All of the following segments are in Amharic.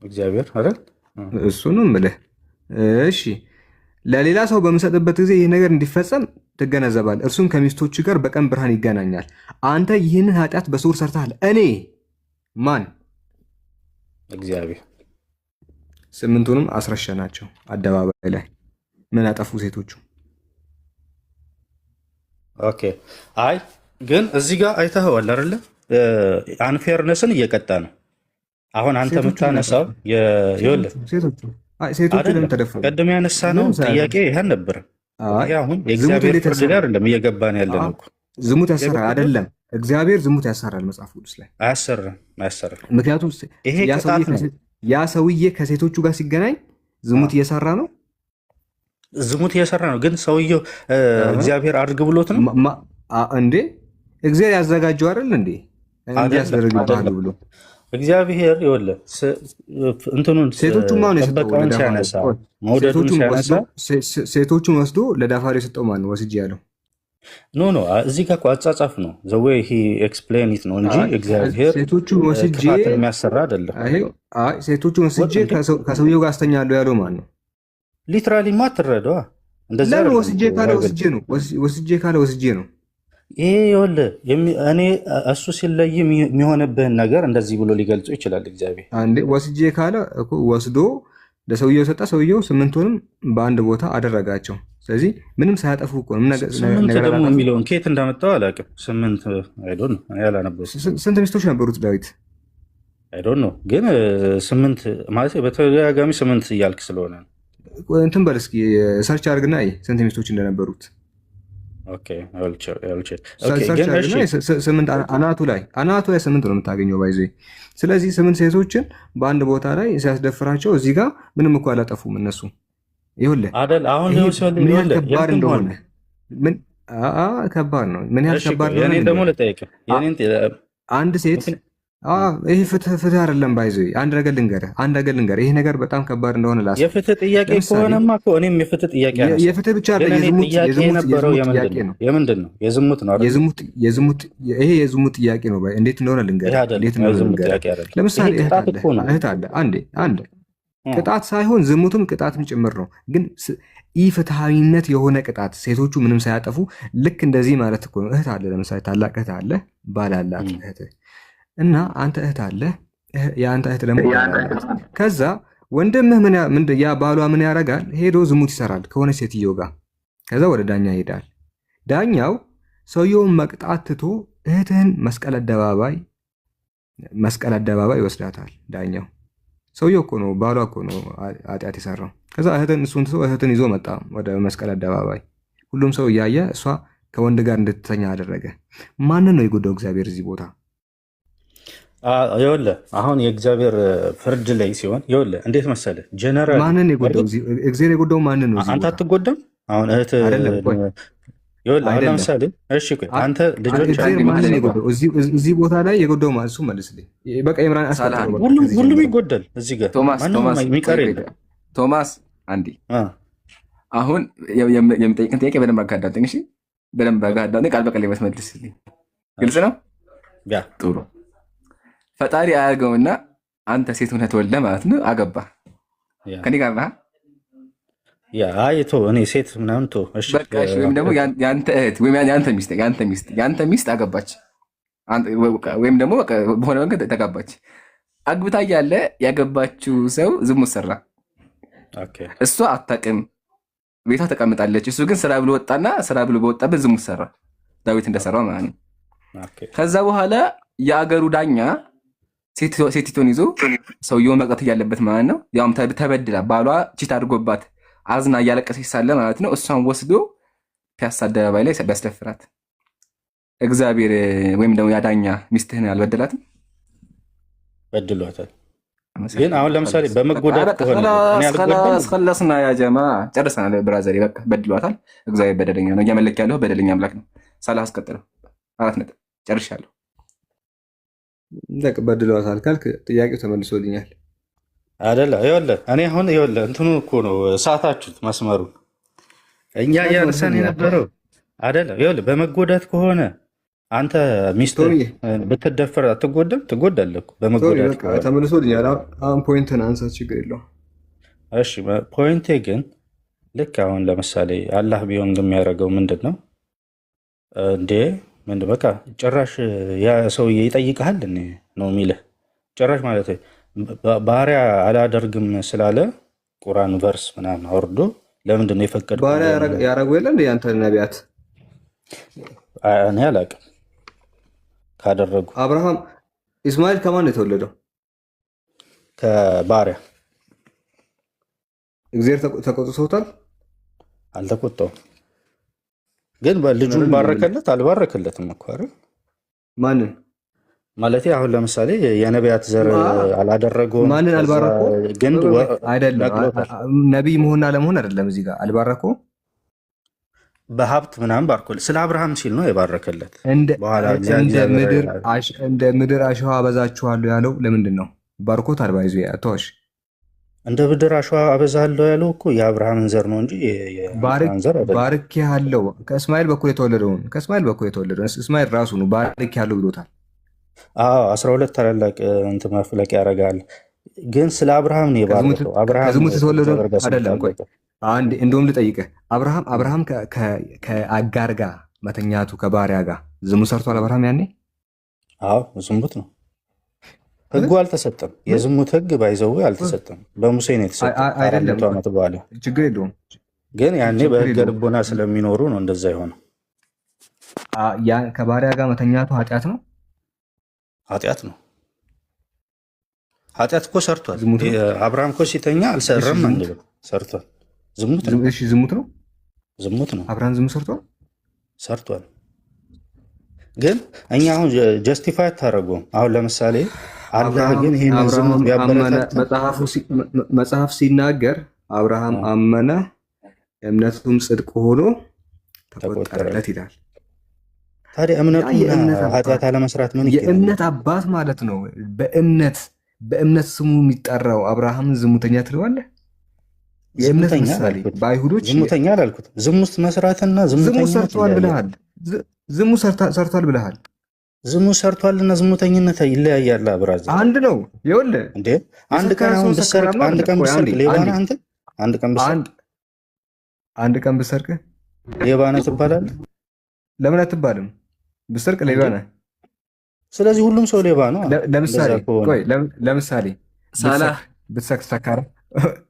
እግዚአብሔር አይደል? እሱ ነው የምልህ። እሺ ለሌላ ሰው በምሰጥበት ጊዜ ይህ ነገር እንዲፈጸም ትገነዘባል። እርሱም ከሚስቶች ጋር በቀን ብርሃን ይገናኛል። አንተ ይህንን ኃጢአት በስውር ሰርተሃል። እኔ ማን? እግዚአብሔር። ስምንቱንም አስረሸናቸው አደባባይ ላይ። ምን አጠፉ ሴቶቹ? ኦኬ። አይ ግን እዚህ ጋር አይተኸዋል አይደለ? አንፌርነስን እየቀጣ ነው። አሁን አንተ የምታነሳው ቅድም ያነሳ ነው ጥያቄ ይህን ነበር። አሁን የእግዚአብሔር ፍርድ ጋር አይደለም እየገባን ያለ ነው። ዝሙት ያሰራል አይደለም? እግዚአብሔር ዝሙት ያሰራል መጽሐፍ ቅዱስ ላይ አያሰራም። ምክንያቱም ያ ሰውዬ ከሴቶቹ ጋር ሲገናኝ ዝሙት እየሰራ ነው። ዝሙት እየሰራ ነው። ግን ሰውየው እግዚአብሔር አድርግ ብሎት ነው እንዴ? እግዚአብሔር ያዘጋጀው አይደል እንዴ? እንዲያስደርግብሃል ብሎ እግዚአብሔር ይወለ እንትኑን ሴቶቹን ሲያነሳ መውደዱን ሲያነሳ ሴቶቹን ወስዶ ለዳፋሪ የሰጠው ማን ነው? ወስጄ ያለው ኖ እዚህ ጋር አጻጻፍ ነው ዘዌ ሂ ኤክስፕሌን ኢት ነው እንጂ እግዚአብሔር ሴቶቹን ወስጄ የሚያሰራ አይደለም። ሴቶቹን ወስጄ ከሰውየው ጋር አስተኛለሁ ያለው ማን ነው? ሊትራሊ ማትረዷ እንደዛ ለምን ወስጄ ካለ ወስጄ ነው። ወስጄ ካለ ወስጄ ነው። ይሄ ይኸውልህ እኔ እሱ ሲለይ የሚሆንብህን ነገር እንደዚህ ብሎ ሊገልጹ ይችላል። እግዚአብሔር አንዴ ወስጄ ካለ እኮ ወስዶ ለሰውየው ሰጣ። ሰውየው ስምንቱንም በአንድ ቦታ አደረጋቸው። ስለዚህ ምንም ሳያጠፉ እኮ ስምንት ደግሞ የሚለውን ከየት እንዳመጣው አላውቅም። ስምንት አይዶን ነው ያላነበብኩት። ስንት ሚስቶች ነበሩት ዳዊት? አይዶን ነው ግን ስምንት ማለት በተደጋጋሚ ስምንት እያልክ ስለሆነ እንትን በል እስኪ ሰርች አድርግና ስንት ሚስቶች እንደነበሩት ስምንት አናቱ ላይ ስምንት ነው የምታገኘው ባይዞ። ስለዚህ ስምንት ሴቶችን በአንድ ቦታ ላይ ሲያስደፍራቸው እዚህ ጋር ምንም እኮ አላጠፉም እነሱ። ይኸውልህ ምን ያህል ከባድ እንደሆነ ከባድ ነው። ምን ያህል ከባድ ነው። አንድ ሴት ይህ ፍትህ አይደለም ባይዞ። አንድ ነገር ልንገርህ፣ ይህ ነገር በጣም ከባድ እንደሆነ ላስ የፍትህ ጥያቄ ከሆነማ እኔም የፍትህ ጥያቄ የፍትህ ብቻ ጥያቄ ነው። የምንድን ነው? የዝሙት ነው። ይሄ የዝሙት ጥያቄ ነው። እንዴት እንደሆነ ልንገርህ። ለምሳሌ እህት አለ አንድ ቅጣት ሳይሆን ዝሙትም ቅጣትም ጭምር ነው። ግን ኢፍትሐዊነት የሆነ ቅጣት ሴቶቹ ምንም ሳያጠፉ ልክ እንደዚህ ማለት እኮ ነው። እህት አለ ለምሳሌ ታላቅ እህት አለ፣ ባል አላት እህት እና አንተ እህት አለ፣ የአንተ እህት ደግሞ ከዛ ወንድምህ ያ ባሏ ምን ያደርጋል? ሄዶ ዝሙት ይሰራል ከሆነ ሴትዮ ጋር። ከዛ ወደ ዳኛ ይሄዳል። ዳኛው ሰውየውን መቅጣት ትቶ እህትህን መስቀል አደባባይ ይወስዳታል። ዳኛው ሰውየው እኮ ነው፣ ባሏ እኮ ነው ኃጢአት የሰራው። ከዛ እሱን ትቶ እህትን ይዞ መጣ ወደ መስቀል አደባባይ። ሁሉም ሰው እያየ እሷ ከወንድ ጋር እንድትተኛ አደረገ። ማንን ነው የጎዳው እግዚአብሔር እዚህ ቦታ? ይኸውልህ አሁን የእግዚአብሔር ፍርድ ላይ ሲሆን ይኸውልህ እንዴት መሰለህ፣ ጀነራል ማንን የጎዳው? እግዚአብሔር የጎዳው ማንን ነው? አንተ አትጎዳም። አሁን እህት ለምሳሌ አንተ ልጆች እዚህ ቦታ ላይ የጎዳው ማለት እሱ መልስልኝ። በቃ ኢምራን ሁሉም ይጎዳል እዚህ ጋር የሚቀር የለም። ቶማስ አንዴ አሁን የምጠይቅን ጥያቄ በደንብ አጋዳልኝ። እሺ በደንብ አጋዳልኝ። ቃል በቃል መስመልስልኝ። ግልጽ ነው። ጥሩ ፈጣሪ አያርገውና አንተ ሴት ሆነህ ተወልደህ ማለት ነው አገባ ከኔ ጋር ነህ። እኔ ሴት ምናምን ወይም ደግሞ የአንተ እህት ወይም የአንተ ሚስት አገባች ወይም ደግሞ በሆነ መንገድ ተጋባች። አግብታ እያለ ያገባችው ሰው ዝሙት ሰራ። እሷ አታውቅም፣ ቤቷ ተቀምጣለች። እሱ ግን ስራ ብሎ ወጣና ስራ ብሎ በወጣበት ዝሙት ሰራ፣ ዳዊት እንደሰራው ማለት ነው። ከዛ በኋላ የአገሩ ዳኛ ሴቲቱን ይዞ ሰውየውን መቅጣት እያለበት ማለት ነው። ያውም ተበድላ ባሏ ቺት አድርጎባት አዝና እያለቀሰች ሳለ ማለት ነው። እሷን ወስዶ ፒያሳ አደባባይ ላይ ቢያስደፍራት እግዚአብሔር ወይም ደግሞ ያዳኛ ሚስትህን አልበደላትም? በድሏታል። ግን አሁን ለምሳሌ በመጎዳት ከሆነ ስከለስና ያጀማ ጨርሰናል። ብራዘር በቃ በድሏታል። እግዚአብሔር በደለኛ ነው። እያመለክ ያለሁ በደለኛ አምላክ ነው። ሳላ አስቀጥለው 4 ነጥብ ጨርሻለሁ። በድሏታል ካልክ ጥያቄው ተመልሶልኛል አይደለ? ይኸውልህ እኔ አሁን ይኸውልህ እንትኑ እኮ ነው ሳታችሁት መስመሩን እኛ እያነሳን የነበረው አይደለ? ይኸውልህ በመጎዳት ከሆነ አንተ ሚስት ብትደፈር አትጎዳም? ትጎዳለህ እኮ በመጎዳት። ተመልሶልኛል። አሁን ፖይንትን አንሳ፣ ችግር የለውም። እሺ ፖይንቴ ግን ልክ አሁን ለምሳሌ አላህ ቢሆን የሚያደርገው ምንድን ነው እንዴ? ምንድን በቃ ጭራሽ ያ ሰውዬ ይጠይቀሃል ነው የሚልህ። ጭራሽ ማለት ባሪያ አላደርግም ስላለ ቁርአን ቨርስ ምናምን አውርዶ ለምንድን ነው የፈቀድኩት? ባሪያ ያደረጉ የለ እንደ ያንተ ነቢያት? እኔ አላውቅም ካደረጉ። አብርሃም ኢስማኤል ከማን ነው የተወለደው? ከባሪያ። እግዚአብሔር ተቆጥቶታል? አልተቆጣውም። ግን ልጁን ባረከለት አልባረከለትም እኮ አይደል? ማንን ማለት አሁን ለምሳሌ የነቢያት ዘር አላደረገውም። ማንን አልባረከው? ግን አይደለም ነቢይ መሆን አለመሆን አይደለም። እዚህ ጋር አልባረከው በሀብት ምናምን ባርኮል። ስለ አብርሃም ሲል ነው የባረከለት። እንደ ምድር አሸዋ አበዛችኋለሁ ያለው ለምንድን ነው? ባርኮት አልባይዙ ያተዋሽ እንደ ምድር አሸዋ አበዛለሁ ያለው እኮ የአብርሃምን ዘር ነው እንጂ ባርክ ያለው ከእስማኤል በኩል የተወለደውን እስማኤል ራሱ ነው ባርክ ያለው ብሎታል። 12 ታላላቅ እንትን መፍለቅ ያደርጋል። ግን ስለ አብርሃም ነው የባረከው። ከዝሙት የተወለደ አይደለም። ቆይ አንድ እንደውም ልጠይቅህ፣ አብርሃም ከአጋር ጋር መተኛቱ ከባሪያ ጋር ዝሙት ሰርቷል አብርሃም ያኔ? አዎ ዝሙት ነው። ህጉ አልተሰጠም። የዝሙት ህግ ባይዘው አልተሰጠም። በሙሴ ነው የተሰጠው። አይደለም ዓመት በኋላ ችግር የለውም። ግን ያኔ በህገ ልቦና ስለሚኖሩ ነው እንደዛ የሆነው። ከባሪያ ጋር መተኛቱ ኃጢአት ነው? ኃጢአት ነው። ኃጢአት እኮ ሰርቷል። አብርሃም እኮ ሲተኛ አልሰረም አንልም፣ ሰርቷል። ዝሙት ነው። እሺ ዝሙት ነው። ዝሙት ነው። አብርሃም ዝሙት ሰርቷል። ግን እኛ አሁን ጀስቲፋይ አታደርገውም። አሁን ለምሳሌ አላህ ግን ይሄን ዝሙት መጽሐፍ ሲናገር አብርሃም አመነ እምነቱም ጽድቅ ሆኖ ተቆጠረለት ይላል። ታዲያ እምነቱ ኃጢአት አለመስራት ምን ይችላል? የእምነት አባት ማለት ነው። በእምነት ስሙ የሚጠራው አብርሃምን ዝሙተኛ ትለዋለህ? የእምነት ምሳሌ በአይሁዶች ዝሙተኛ አላልኩትም። ዝሙት መስራትና ዝሙተኛ ሰርቷል ብለሃል። ዝሙት ሰርቷል ብለሃል። ዝሙት ሰርቷልና ዝሙተኝነት ይለያያል። ብራዘር አንድ ነው። ይኸውልህ እንዴ አንድ ቀን አሁን ብትሰርቅ ሌባ ነህ አንተ። አንድ ቀን ብትሰርቅ ሌባ ነህ ትባላለህ? ለምን አትባልም? ብትሰርቅ ሌባ ነህ። ስለዚህ ሁሉም ሰው ሌባ ነው። ለምሳሌ ሳላህ ብትሰርቅ ሰካራ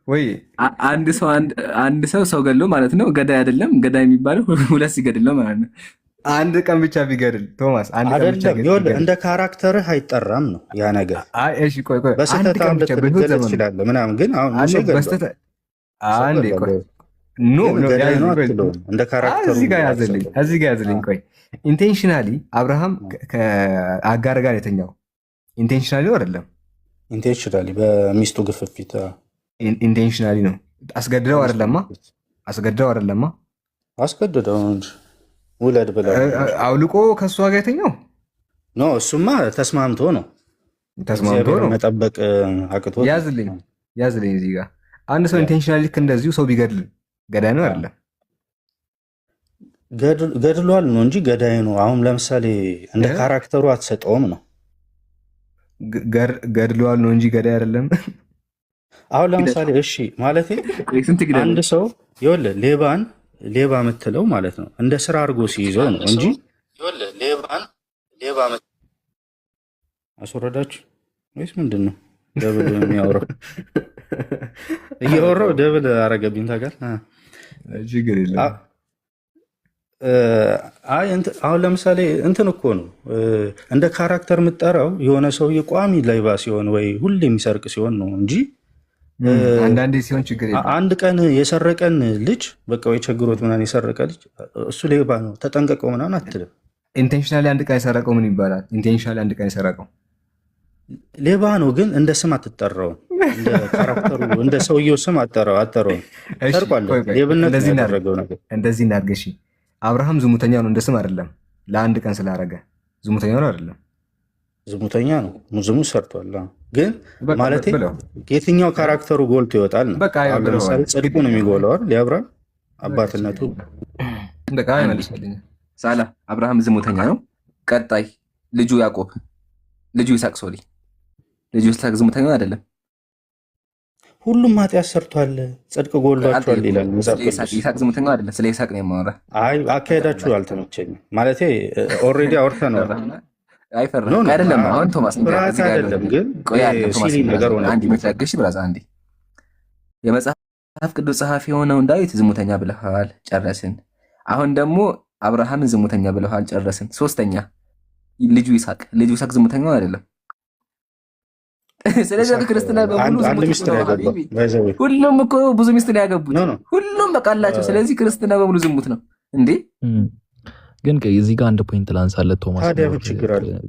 ወይ አንድ ሰው ገድሎ ማለት ነው። ገዳይ አይደለም። ገዳይ የሚባለው ሁለት ሲገድል ነው ማለት ነው። አንድ ቀን ብቻ ቢገድል ቶማስ እንደ ካራክተርህ አይጠራም ነው ያ ነገር። በስህተት ልትገድል ትችላለህ ምናምን፣ ግን አሁን እንደ ካራክተሩ እዚህ ጋር ያዝልኝ። ቆይ ኢንቴንሽናሊ አብርሃም ከአጋር ጋር የተኛው ኢንቴንሽናሊ ነው አይደለም? ኢንቴንሽናሊ በሚስቱ ግፍፊት ኢንቴንሽናሊ ነው። አስገድደው አይደለማ? አስገድደው እንጂ ውለድ ብለው አውልቆ ከእሷ ጋር የተኛው ኖ። እሱማ ተስማምቶ ነው መጠበቅ አቅቶ። ያዝልኝ እዚህ ጋር አንድ ሰው ኢንቴንሽናሊ ልክ እንደዚሁ ሰው ቢገድል ገዳይ ነው አይደለም? ገድሏል ነው እንጂ ገዳይ ነው። አሁን ለምሳሌ እንደ ካራክተሩ አትሰጠውም ነው። ገድሏል ነው እንጂ ገዳይ አይደለም። አሁን ለምሳሌ እሺ ማለት አንድ ሰው ይኸውልህ ሌባ የምትለው ማለት ነው እንደ ስራ አድርጎ ሲይዘው ነው እንጂ ሌባ አስወረዳችሁ ወይስ ምንድን ነው? ደብል የሚያወራው እያወራው ደብል አረገብኝ ታውቃለህ። አሁን ለምሳሌ እንትን እኮ ነው እንደ ካራክተር የምጠራው የሆነ ሰውዬ ቋሚ ሌባ ሲሆን ወይ ሁሌ የሚሰርቅ ሲሆን ነው እንጂ አንዳንዴ ሲሆን ችግር የለም። አንድ ቀን የሰረቀን ልጅ በቃ ወይ ቸግሮት ምናምን የሰረቀ ልጅ እሱ ሌባ ነው ተጠንቀቀው ምናምን አትልም። ኢንቴንሽናሊ አንድ ቀን የሰረቀው ምን ይባላል? ኢንቴንሽናሊ አንድ ቀን የሰረቀው ሌባ ነው፣ ግን እንደ ስም አትጠራውም። እንደ ካራክተሩ እንደ ሰውየው ስም አትጠራውም። ሰርቋል። ሌብነት ያደረገው ነገር እንደዚህ እናድርግ። እሺ አብርሃም ዝሙተኛ ነው እንደ ስም አይደለም። ለአንድ ቀን ስላረገ ዝሙተኛ ነው አይደለም? ዝሙተኛ ነው። ዝሙት ሰርቷል። ግን ማለት የትኛው ካራክተሩ ጎልቶ ይወጣል ነው። ለምሳሌ ጽድቁ ነው የሚጎለው አይደል? የአብርሃም አባትነቱ ሳላ አብርሃም ዝሙተኛ ነው ቀጣይ ልጁ ያዕቆብ፣ ልጁ ይስሐቅ፣ ሶሪ ልጁ ይስሐቅ ዝሙተኛ አይደለም። ሁሉም ኃጢአት ሰርቷል፣ ጽድቅ ጎድሏቸዋል ይላል መጽሐፍ ቅዱስ። ይስሐቅ ዝሙተኛ አይደለም። ስለ ይስሐቅ ነው የማወራህ። አይ አካሄዳችሁ አልተመቸኝም። ማለቴ ኦልሬዲ አውርተነዋል። አይፈርም አይደለም። አሁን ቶማስ አይደለም ግን ሲሊ ነገር ሆነ። አንድ መታገሽ ብራዛ አንዴ የመጽሐፍ ቅዱስ ጸሐፊ የሆነውን ዳዊት ዝሙተኛ ብለሃል፣ ጨረስን። አሁን ደግሞ አብርሃምን ዝሙተኛ ብለሃል፣ ጨረስን። ሶስተኛ ልጁ ይስሐቅ ዝሙተኛ አይደለም። ስለዚህ ክርስትና በሙሉ ሁሉም እኮ ብዙ ሚስት ነው ያገቡት፣ ሁሉም በቃ አላቸው። ስለዚህ ክርስትና በሙሉ ዝሙት ነው እንዴ? ግን እዚህ ጋር አንድ ፖይንት ላንሳለት ቶማስ፣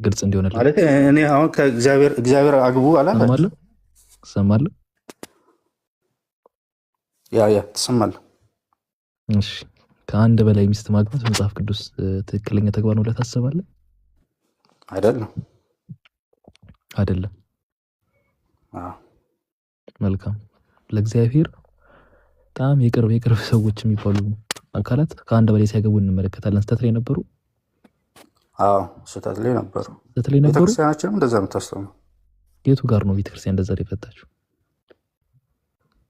ግልጽ እንዲሆንልህ ማለት እኔ አሁን ከእግዚአብሔር አግቡ አላለም። ትሰማለህ? ያ ትሰማለህ? እሺ፣ ከአንድ በላይ ሚስት ማግባት መጽሐፍ ቅዱስ ትክክለኛ ተግባር ነው ብለህ ታስባለህ? አይደለም። መልካም። ለእግዚአብሔር በጣም የቅርብ ሰዎች የሚባሉ አካላት ከአንድ በላይ ሲያገቡ እንመለከታለን። ስህተት ላይ ነበሩ። ስህተት ላይ ነበሩ። ቤተክርስቲያናችንም እንደዛ የምታስተምረው የቱ ጋር ነው? ቤተክርስቲያን እንደዛ የፈታችው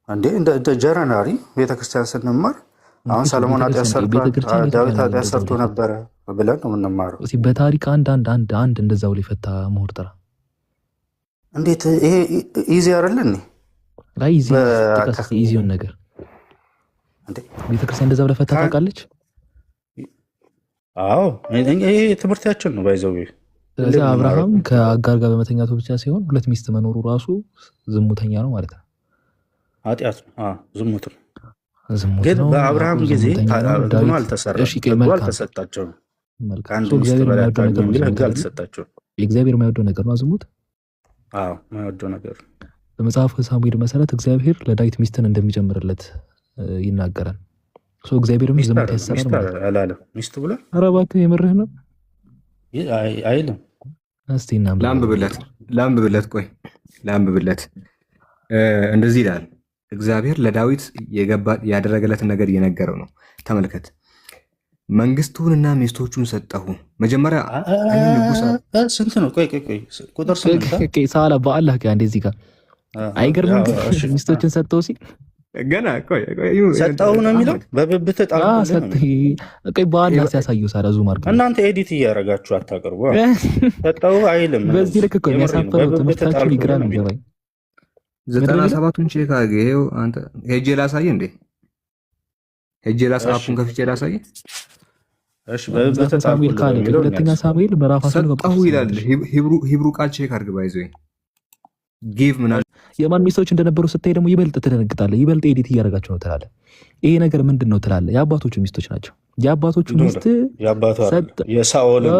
እንዴ? እንደ ጀረናሪ ቤተክርስቲያን ስንማር አሁን ሰለሞን ኃጢአት ሰርቷል፣ ዳዊት ኃጢአት ሰርቶ ነበረ ብለን ነው የምንማረው። በታሪክ አንድ እንደዛ ብሎ የፈታ ምሁር ጥራ። እንዴት ይሄ ኢዚ አይደለም? ኢዚውን ነገር ቤተክርስቲያን እንደዛ ብላ ፈታ ታውቃለች? አዎ፣ ይሄ ትምህርታችን ነው ባይዘው። ስለዚህ አብርሃም ከአጋር ጋር በመተኛቱ ብቻ ሲሆን 2 ሚስት መኖሩ ራሱ ዝሙተኛ ነው ማለት ነው፣ ኃጢአት ነው፣ ዝሙት ነው። ግን በአብርሃም ጊዜ አልተሰጣቸውም። ከአንድ ሚስት በላይ ህግ አልተሰጣቸውም። የእግዚአብሔር የማይወደው ነገር ነው ዝሙት። የማይወደው ነገር በመጽሐፍ ሳሙኤል መሰረት እግዚአብሔር ለዳዊት ሚስትን እንደሚጨምርለት ይናገራል። እግዚአብሔር ዝሙት ያሰራል አላለም። ሚስት ብሏል። ኧረ እባክህ የምርህ ነው አይልም። እስቲ ላንብብለት። ቆይ ላንብብለት። እንደዚህ ይላል። እግዚአብሔር ለዳዊት ያደረገለትን ነገር እየነገረው ነው። ተመልከት። መንግስቱንና ሚስቶቹን ሰጠሁ። መጀመሪያ ስንት ነው? ቆይ ቁጥር ሳላ በአላህ አንዴ እዚህ ጋር አይገርምም? ሚስቶችን ሰጠው ሲል ገና ሰጠሁ ነው የሚለው። በብብት በአላህ ሲያሳየው ሳላ ዙ ማርክ እናንተ ኤዲት እያደረጋችሁ አታቅርቡ። ሰጠሁ አይልም። በዚህ ልክ እኮ የሚያሳፍረው ትምህርታችሁ ይግራ ነው ገባኝ። 97ቱን ቼክ አድርገህ ይኸው አንተ ሄጄ ላሳየህ እንዴ? ሄጄ ላሳየህ ከፍቼ ላሳየህ። እሺ በብብት ሳሙኤል ካለ ሁለተኛ ሳሙኤል ምዕራፍ 10 ሰጠሁ ይላል። ሂብሩ ቃል ቼክ አድርገህ ባይዘው ጊቭ ምናምን የማን ሚስቶች እንደነበሩ ስታይ ደግሞ ይበልጥ ትደነግጣለህ። ይበልጥ ኤዲት እያደረጋችሁ ነው ትላለህ። ይሄ ነገር ምንድን ነው ትላለህ። የአባቶቹ ሚስቶች ናቸው። የአባቶቹ ሚስት የሳኦል ነው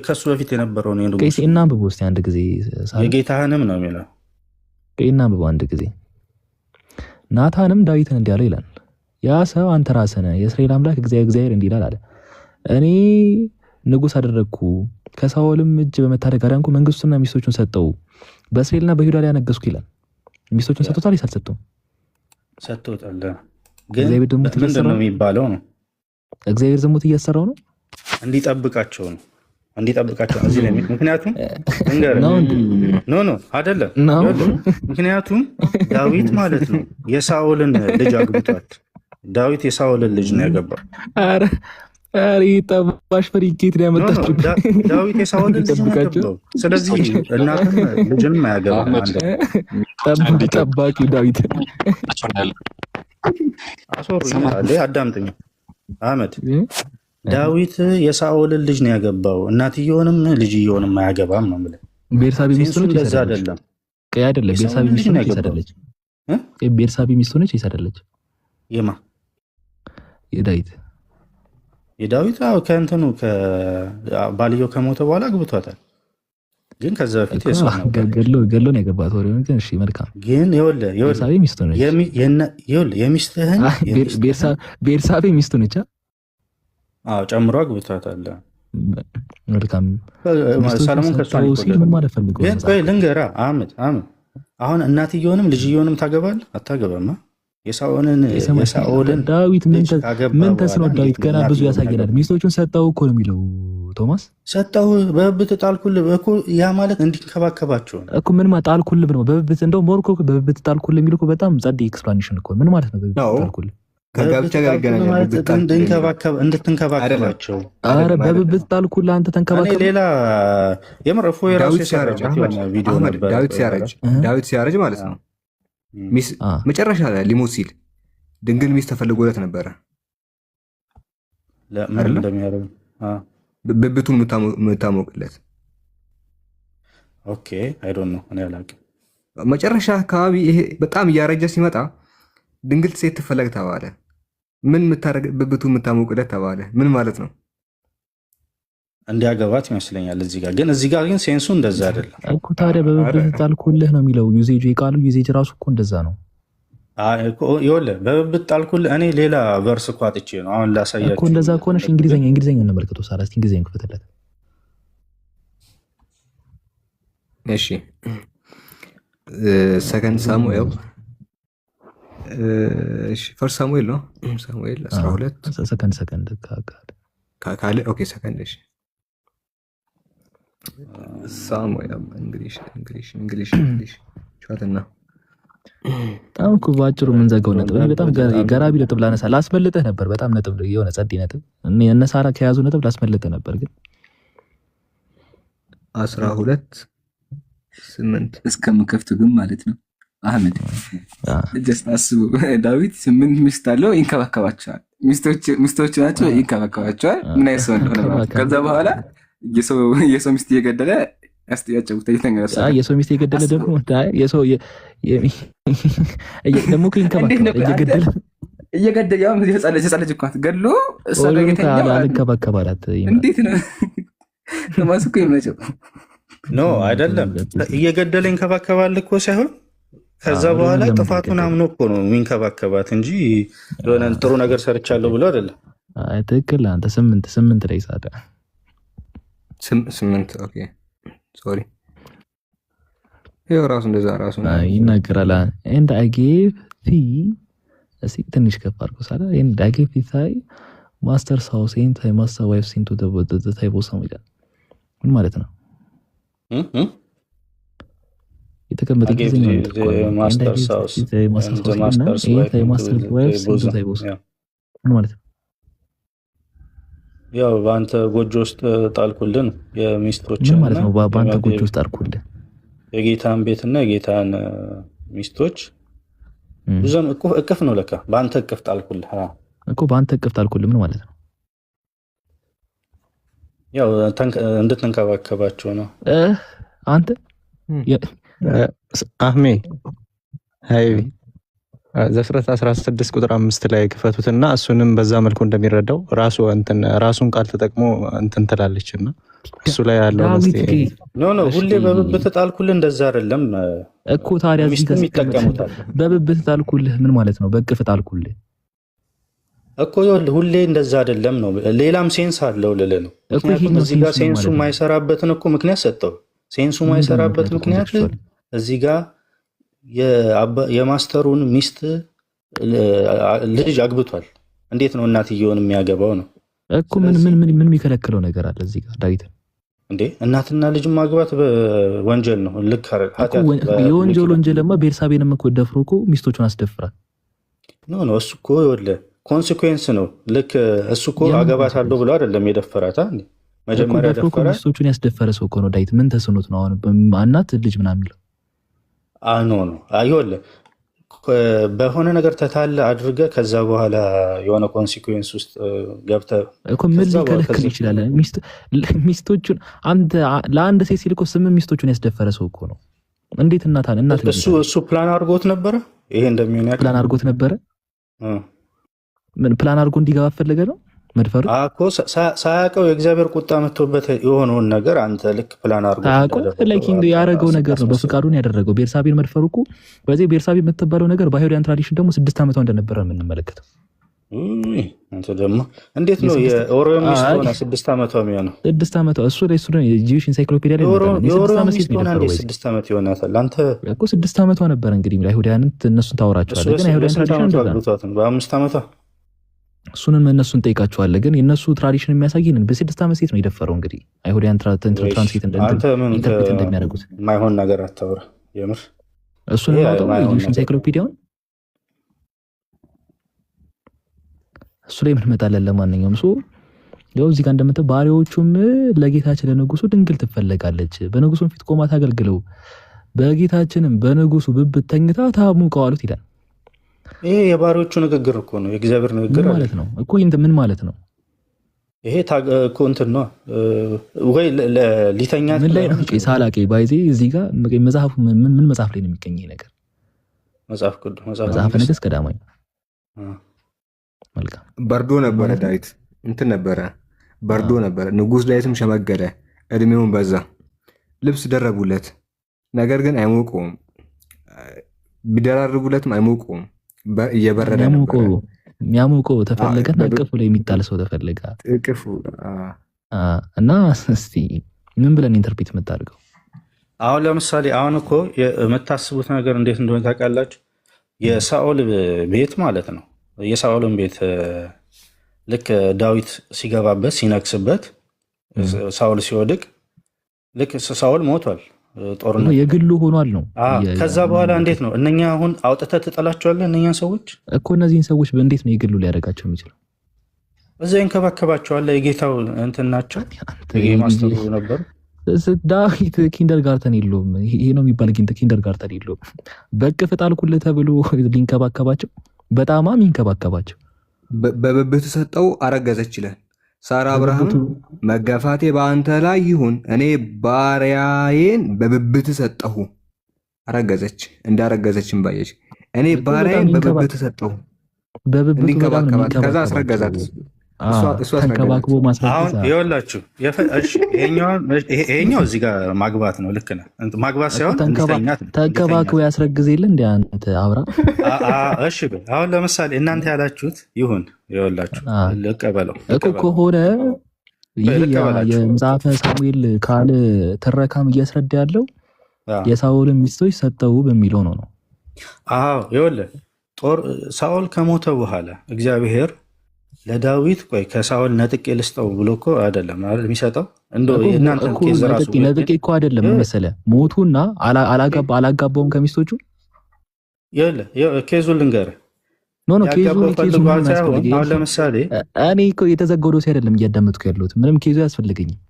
ከሱ በፊት የነበረውን እናንብቦ እስኪ አንድ ጊዜ። የጌታህንም ነው የሚለው። እናንብቦ አንድ ጊዜ። ናታንም ዳዊትን እንዲህ አለው ይላል፣ ያ ሰው አንተ ራስህ ነህ፣ የእስራኤል አምላክ እግዚአብሔር እንዲህ ይላል አለ፣ እኔ ንጉሥ አደረግኩ፣ ከሳኦልም እጅ በመታደግ አዳንኩ፣ መንግስቱና ሚስቶቹን ሰጠው፣ በእስራኤልና በይሁዳ ላይ ያነገስኩ ይላል። ሚስቶቹን ሰጥቶታል? አልሰጠውም? ሰጥቶታል። ግን ምንድን ነው የሚባለው ነው? እግዚአብሔር ዝሙት እያሰራው ነው። እንዲጠብቃቸው ነው እዚህ ላይ። ምክንያቱም ኖ አይደለም። ምክንያቱም ዳዊት ማለት ነው የሳኦልን ልጅ አግብቷል። ዳዊት የሳኦልን ልጅ ነው ያገባው። ጠባሽ ፍሪጌት ነው ያመጣችው። ዳዊት የሳኦልን ልጅ ነው ያገባው። ስለዚህ እናትም ልጅንም አያገባም። ጠባቂ ዳዊት አዳምጥኝ አህመድ። ዳዊት የሳኦልን ልጅ ነው ያገባው። እናትየውንም ልጅየውንም አያገባም ነው የምልህ። ቤርሳቤ ሚስቱ ነች ለዛ አይደለም አይደለም። ቤርሳቤ ሚስቱ ነች አይደለች? ቤርሳቤ ሚስቱ ነች አይደለች? የማ የዳዊት ከእንትኑ ባልየው ከሞተ በኋላ አግብቷታል። ግን ከዛ በፊት ገሎ ነው ያገባት። ወሬውን ግን እሺ መልካም። ግን ቤርሳቤ ሚስቱ ነች። የሚስትህን ቤርሳቤ ሚስቱ ነች። ጨምሮ አግብቷታል። መልካም። ሰለሞን ልንገርህ አህመድ፣ አሁን እናትየውንም ልጅየውንም ታገባለህ አታገባም? የሳኦልን ዳዊት ምን ተስኖት? ዳዊት ገና ብዙ ያሳየናል። ሚስቶቹን ሰጠው እኮ ነው የሚለው ቶማስ። ሰጠው በብብት ጣልኩልህ እኮ። ያ ማለት እንዲንከባከባቸው ነው እኮ። ምን ማለት ጣልኩልህ ነው? በብብት እንደው ሞርኮ በብብት ጣልኩልህ የሚለው እኮ በጣም ጸዴ ኤክስፕላኔሽን እኮ። ምን ማለት ነው በብብት ጣልኩልህ? ከጋብቻ ጋር ይገናኛል። እንድትንከባከባቸው። ኧረ በብብት ጣልኩልህ አንተ ተንከባከብ። ሌላ የምረፎ የራሱ ቪዲዮ ነበር። ዳዊት ሲያረጅ ማለት ነው መጨረሻ ላይ ሊሞት ሲል ድንግል ሚስት ተፈልጎለት ነበረ። ብብቱን የምታሞቅለት መጨረሻ አካባቢ ይሄ በጣም እያረጀ ሲመጣ ድንግል ሴት ትፈለግ ተባለ። ምን ብብቱ የምታሞቅለት ተባለ። ምን ማለት ነው? እንዲያገባት ይመስለኛል። እዚህ ጋር ግን ሴንሱ እንደዛ አይደለም እኮ። ታዲያ በብብት ጣልኩልህ ነው የሚለው ዩዜጅ፣ የቃሉ ዩዜጅ ራሱ እኮ እንደዛ ነው። ይኸውልህ በብብት ጣልኩልህ። እኔ ሌላ ቨርስ እኮ አጥቼ ነው አሁን ላሳያችሁ እኮ። እንደዛ ከሆነሽ እንግሊዝኛ እንመልከቱ። ሳላስቲ እንግሊዝኛ ክፈትለት። እሺ ሰከንድ ሳሙኤል ፈርስት ሳሙኤል ነው። ሳሙኤል 12 ሰከንድ ካለ ኦኬ ሰከንድ እሺ ሳሙኤል እንግሊሽ ቻትና በጣም እኮ ባጭሩ የምንዘጋው ነጥብ በጣም ገራቢ ነጥብ ላነሳ ላስመልጥህ ነበር። በጣም ነጥብ የሆነ ጸዴ ነጥብ እነ ሳራ ከያዙ ነጥብ ላስመልጥህ ነበር፣ ግን 12:8 እስከምከፍቱ ግን ማለት ነው። አህመድ ጀስት አስቡ። ዳዊት 8 ሚስት አለው፣ ይንከባከባቸዋል። ሚስቶቹ ናቸው፣ ይንከባከባቸዋል። ምን አይነት ሰው እንደሆነ ማለት። ከዛ በኋላ የሰው ሚስት እየገደለ ያስጠያጨውታ ይተኛል። የሰው ሚስት እየገደለ ደግሞ የሰው ደግሞ እየገደለ ያው የጻለች እኮ ገድሎ እሷ አልንከባከባላት። እንዴት ነው ተማስኩ ይመጨው ኖ አይደለም። እየገደለ ይንከባከባል እኮ ሳይሆን ከዛ በኋላ ጥፋቱን አምኖ እኮ ነው የሚንከባከባት እንጂ የሆነ ጥሩ ነገር ሰርቻለሁ ብሎ አይደለም። አይ ትክክል። አንተ 8 ላይ ሳዳ 8 ኦኬ ሶሪ ይሄው ራሱ እንደዛ ራሱ ይናገራል። and I gave thee እሺ ትንሽ ከፍ አድርጎ ሳዳ and I gave thee master's house and thy master wives into the table ይላል። ምን ማለት ነው? የተቀመጠ ጊዜ ነው። ማስተርስ ሃውስ ምን ማለት ነው? ያው በአንተ ጎጆ ውስጥ ጣልኩልን የሚስቶች ምን ማለት ነው? በአንተ ጎጆ ውስጥ ጣልኩልን የጌታን ቤትና የጌታን ሚስቶች ብዙም እቅፍ ነው ለካ። በአንተ እቅፍ ጣልኩልህ እኮ በአንተ እቅፍ ጣልኩልህ ምን ማለት ነው? ያው እንድትንከባከባቸው ነው። አንተ አህሜ ሃይ ዘፍጥረት 16 ቁጥር 5 ላይ ክፈቱትና እሱንም በዛ መልኩ እንደሚረዳው ራሱን ቃል ተጠቅሞ እንትን ትላለችና እሱ ላይ ያለው ኖ ሁሌ በብብት ጣልኩልህ እንደዛ አይደለም እኮ። ታዲያ እዚህ ይጠቀሙታል። በብብት ጣልኩልህ ምን ማለት ነው? በቅፍ ጣልኩልህ እኮ ሁሌ እንደዛ አይደለም ነው። ሌላም ሴንስ አለው ልልህ ነው። ምክንያቱም እዚህ ጋር ሴንሱ የማይሰራበትን እኮ ምክንያት ሰጠው። ሴንሱ የማይሰራበት ምክንያት እዚህ ጋር የማስተሩን ሚስት ልጅ አግብቷል። እንዴት ነው እናትየውን የሚያገባው ነው እኮ። ምን የሚከለክለው ነገር አለ እዚህ ጋር? ዳዊት እንዴ እናትና ልጅ ማግባት ወንጀል ነው። ልክ ወንጀልማ ቤርሳቤንም እኮ ደፍሮ እኮ ሚስቶቹን አስደፍራል። ኖ እሱ እኮ ይኸውልህ ኮንሲኩዌንስ ነው። ልክ እሱ እኮ አገባታለሁ ብሎ አይደለም የደፈራት። መጀመሪያ ደፈረ። ሚስቶቹን ያስደፈረ ሰው እኮ ነው ዳዊት። ምን ተስኖት ነው አሁን እናት ልጅ ምናምን የሚለው? ኖ ይኸውልህ በሆነ ነገር ተታለ አድርገህ ከዛ በኋላ የሆነ ኮንሲኩዌንስ ውስጥ ገብተህ እኮ ምን ሊከለክል ይችላል? ሚስቶቹን ለአንድ ሴት ሲል እኮ 8 ሚስቶቹን ያስደፈረ ሰው እኮ ነው። እንዴት እናት እሱ ፕላን አድርጎት ነበረ። ይሄ እንደሚሆን ፕላን አድርጎት ነበረ። ምን ፕላን አድርጎ እንዲገባ ፈለገ ነው መድፈሩ እኮ። ሳያውቀው የእግዚአብሔር ቁጣ መጥቶበት የሆነውን ነገር አንተ ልክ ፕላን አድርጎ ያደረገው ነገር ነው። በፍቃዱን ያደረገው ቤርሳቤን መድፈሩ እኮ። በዚህ ቤርሳቤ የምትባለው ነገር በአይሁዳውያን ትራዲሽን ደግሞ 6 ዓመቷ እንደነበረ የምንመለከተው አንተ ደግሞ እንዴት ነው የኦሮሞ ሚስት ሆና 6 ዓመቷ የሚሆነው? 6 ዓመቷ እሱ የጂዊሽ ኢንሳይክሎፒዲያ ላይ የኦሮሞ ሚስት ሆና 6 ዓመት ይሆናታል። አንተ እኮ 6 ዓመቷ ነበር እንግዲህ አይሁዳውያንን እነሱን ታወራቸዋለህ። ግን አይሁዳውያን ትራዲሽን በ5 ዓመቷ እሱንም እነሱን ጠይቃቸዋለህ። ግን የእነሱ ትራዲሽን የሚያሳይን በ6 ዓመት ሴት ነው የደፈረው። እንግዲህ አይሁዳውያን ትራንስሌት እንደሚያደርጉት የማይሆን ነገር አታውራ። የምር እሱን ማውጣው የጂዊሽ ኢንሳይክሎፒዲያውን እሱ ላይ ምንመጣለን። ለማንኛውም ያው እዚህ ጋር እንደምታው ባሪያዎቹም ለጌታችን ለንጉሱ ድንግል ትፈለጋለች፣ በንጉሱም ፊት ቆማ ታገልግለው፣ በጌታችንም በንጉሱ ብብት ተኝታ ታሙቀው አሉት ይላል። ይሄ የባሪያዎቹ ንግግር እኮ ነው፣ የእግዚአብሔር ንግግር ማለት ነው እኮ። ምን ማለት ነው ይሄ? እኮ እንትን ነው ወይ ሊተኛት ምን ላይ ነው? ሳላቂ ባይዜ እዚህ ጋር መጽሐፉ ምን መጽሐፍ ላይ ነው የሚገኝ ይሄ ነገር? መጽሐፈ ነገሥት ቀዳማዊ። በርዶ ነበረ ዳዊት እንትን ነበረ በርዶ ነበረ። ንጉሥ ዳዊትም ሸመገለ፣ እድሜውን በዛ፣ ልብስ ደረቡለት፣ ነገር ግን አይሞቀውም። ቢደራርቡለትም አይሞቀውም፣ እየበረደ ነበረ። የሚያሞቀው ተፈለገና እቅፉ ላይ የሚጣል ሰው ተፈለገ። እቅፉ እና እስቲ ምን ብለን ኢንተርፕሬት የምታደርገው? አሁን ለምሳሌ አሁን እኮ የምታስቡት ነገር እንዴት እንደሆነ ታውቃላችሁ? የሳኦል ቤት ማለት ነው። የሳኦልን ቤት ልክ ዳዊት ሲገባበት ሲነግስበት፣ ሳኦል ሲወድቅ፣ ልክ ሳኦል ሞቷል፣ ጦርነት የግሉ ሆኗል ነው። ከዛ በኋላ እንዴት ነው እነኛ አሁን አውጥተህ ትጠላቸዋለህ? እነኛ ሰዎች እኮ እነዚህን ሰዎች እንዴት ነው የግሉ ሊያደርጋቸው የሚችለው? እዛ ይንከባከባቸዋል። የጌታው እንትን ናቸው፣ ማስተሩ ነበሩ። ዳዊት ኪንደር ጋርተን የለውም። ይሄ ነው የሚባል ኪንደር ጋርተን የለውም። በቅፍ ጣልኩልህ ተብሎ ሊንከባከባቸው በጣም የሚንከባከባቸው በብብት ሰጠው፣ አረገዘች ይላል። ሳራ አብርሃም መገፋቴ በአንተ ላይ ይሁን፣ እኔ ባሪያዬን በብብት ሰጠሁ፣ አረገዘች። እንዳረገዘችን ባየች፣ እኔ ባሪያዬን በብብት ሰጠው እንዲንከባከባት፣ ከዛ አስረገዛት። ተንከባክቦ ማስረገዝ። ይኸውላችሁ ይሄኛው እዚህ ጋር ማግባት ነው። ልክ ነህ። ማግባት ሳይሆን ተንከባክቦ ያስረግዝ የለ እንደ አንተ አብራ። እሺ አሁን ለምሳሌ እናንተ ያላችሁት ይሁን። ይኸውላችሁ ልቀበለው እኮ ከሆነ ይህ የመጽሐፈ ሳሙኤል ካል ትረካም እያስረዳ ያለው የሳኦልን ሚስቶች ሰጠው በሚለው ነው። አዎ ይኸውልህ ሳኦል ከሞተ በኋላ እግዚአብሔር ለዳዊት ቆይ ከሳኦል ነጥቄ ልስጠው ብሎ እኮ አይደለም የሚሰጠው። ነጥቄ እኮ አይደለም መሰለህ፣ ሞቱና አላጋባውም ከሚስቶቹ። ኬዙን ልንገርህ። አሁን ለምሳሌ እኔ እኮ የተዘጋው ዶሴ አይደለም እያዳመጥኩ ያለሁት፣ ምንም ኬዙ አያስፈልገኝም።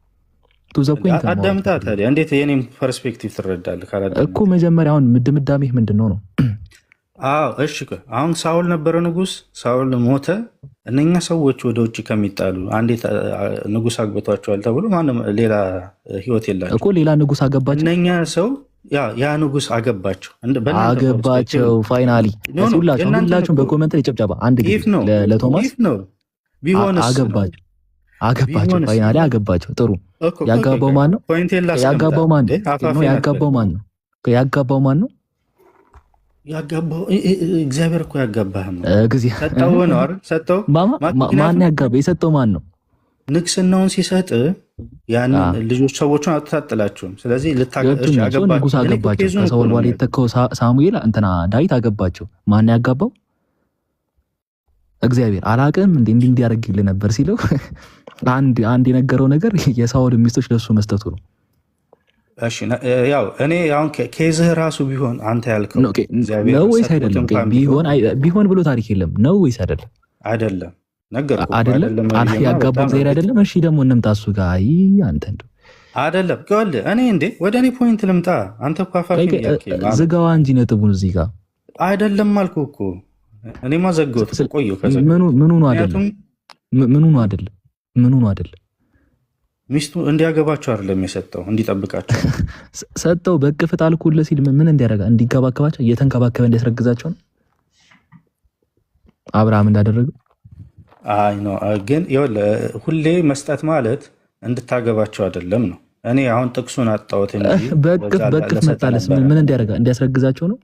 አዳምጣ ታዲያ። እንዴት የኔም ፐርስፔክቲቭ ትረዳለህ እኮ? መጀመሪያ አሁን ድምዳሜህ ምንድን ነው? አዎ እሺ። አሁን ሳኦል ነበረ ንጉስ፣ ሳኦል ሞተ። እነኛ ሰዎች ወደ ውጭ ከሚጣሉ አንዴ ንጉስ አግብቷቸዋል ተብሎ ማንም ሌላ ህይወት የላቸው እኮ። ሌላ ንጉስ አገባቸው። እነኛ ሰው ያ ንጉስ አገባቸው። ፋይናሊ ሁላችሁም በኮመንት የጨብጨባ አንድ ጊዜ ለቶማስ አገባቸው። ፋይናሊ አገባቸው። ጥሩ። ያጋባው ማን ነው? ያጋባው ማን ነው? ያጋባው ማን ነው? ያጋባው እግዚአብሔር እኮ ያጋባህ ነው። ሰጠው ነው አይደል? ሰጠው። ማን ያጋባ? የሰጠው ማን ነው? ንግስናውን ሲሰጥ ያን ልጆች ሰዎችን አታጥላቸውም። ስለዚህ ንጉስ አገባቸው። ከሳኦል በኋላ የተተካው ሳሙኤል እንትና ዳዊት አገባቸው። ማን ያጋባው? እግዚአብሔር። አላቅም እንዲህ እንዲያደርግልህ ነበር ሲለው አንድ የነገረው ነገር የሳኦል ሚስቶች ለሱ መስጠቱ ነው። እሺ ያው እኔ አሁን ኬዝህ ራሱ ቢሆን አንተ ያልከው ነው ወይስ አይደለም? ቢሆን ብሎ ታሪክ የለም ነው ወይስ አይደለም? አይደለም ነገርኩህ። አይደለም ያጋባው እግዚአብሔር አይደለም። እሺ ደግሞ እንምጣ እሱ ጋር። አይ አንተ እንደው አይደለም ከወለ እኔ እንዴ ወደ እኔ ፖይንት ልምጣ። አንተ እኮ አፋፊ ዝጋዋ እንጂ ነጥቡን እዚህ ጋር አይደለም አልኩህ እኮ። እኔማ ዘጋሁት ቆየሁ። ምኑ ነው አይደለም? ምኑ ነው አይደለም? ምኑ ነው አይደለም? ሚስቱ እንዲያገባቸው አይደለም የሰጠው፣ እንዲጠብቃቸው ሰጠው። በቅፍ ጣልኩልህ ሲል ምን እንዲያደርጋ? እንዲንከባከባቸው፣ እየተንከባከበ እንዲያስረግዛቸው ነው አብርሃም እንዳደረገው። አይ ነው ግን ሁሌ መስጠት ማለት እንድታገባቸው አይደለም ነው። እኔ አሁን ጥቅሱን አጣሁት እንጂ በቅፍ መጣለስ ምን እንዲያደርጋ? እንዲያስረግዛቸው ነው።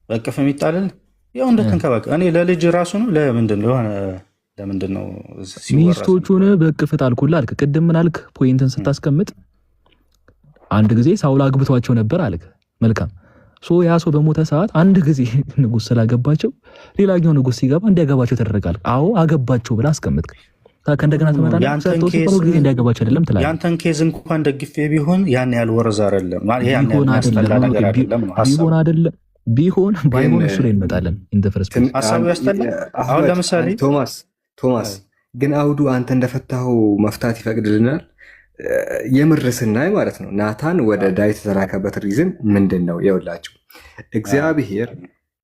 በቅፍ የሚጣልል ያው እንደተንከባከብ እኔ ለልጅ ራሱ ነው ለምንድን ነው የሆነ ለምንድን ነው ሚስቶቹን በቅፍ ጣልኩልህ አልክ። ቅድም ምን አልክ? ፖይንትን ስታስቀምጥ አንድ ጊዜ ሳውል አግብቷቸው ነበር አልክ። መልካም ያ ሰው በሞተ ሰዓት አንድ ጊዜ ንጉስ ስላገባቸው ሌላኛው ንጉስ ሲገባ እንዲያገባቸው ተደረጋል። አዎ አገባቸው ብለህ አስቀምጥክ። ከእንደገና ተመጣጣኝ ጊዜ እንዲያገባቸው አይደለም ትላለህ። ያንተን ኬዝ እንኳን ደግፌ ቢሆን ያን ያህል ወረዛ አይደለም ቢሆን አይደለም ቢሆን ባይሆን እሱ ላይ እንመጣለን። ሀሳቡ ያስጠላል። አሁን ለምሳሌ ቶማስ ግን አውዱ አንተ እንደፈታኸው መፍታት ይፈቅድልናል። የምር ስናይ ማለት ነው ናታን ወደ ዳዊት የተላከበት ሪዝን ምንድን ነው? የውላችሁ እግዚአብሔር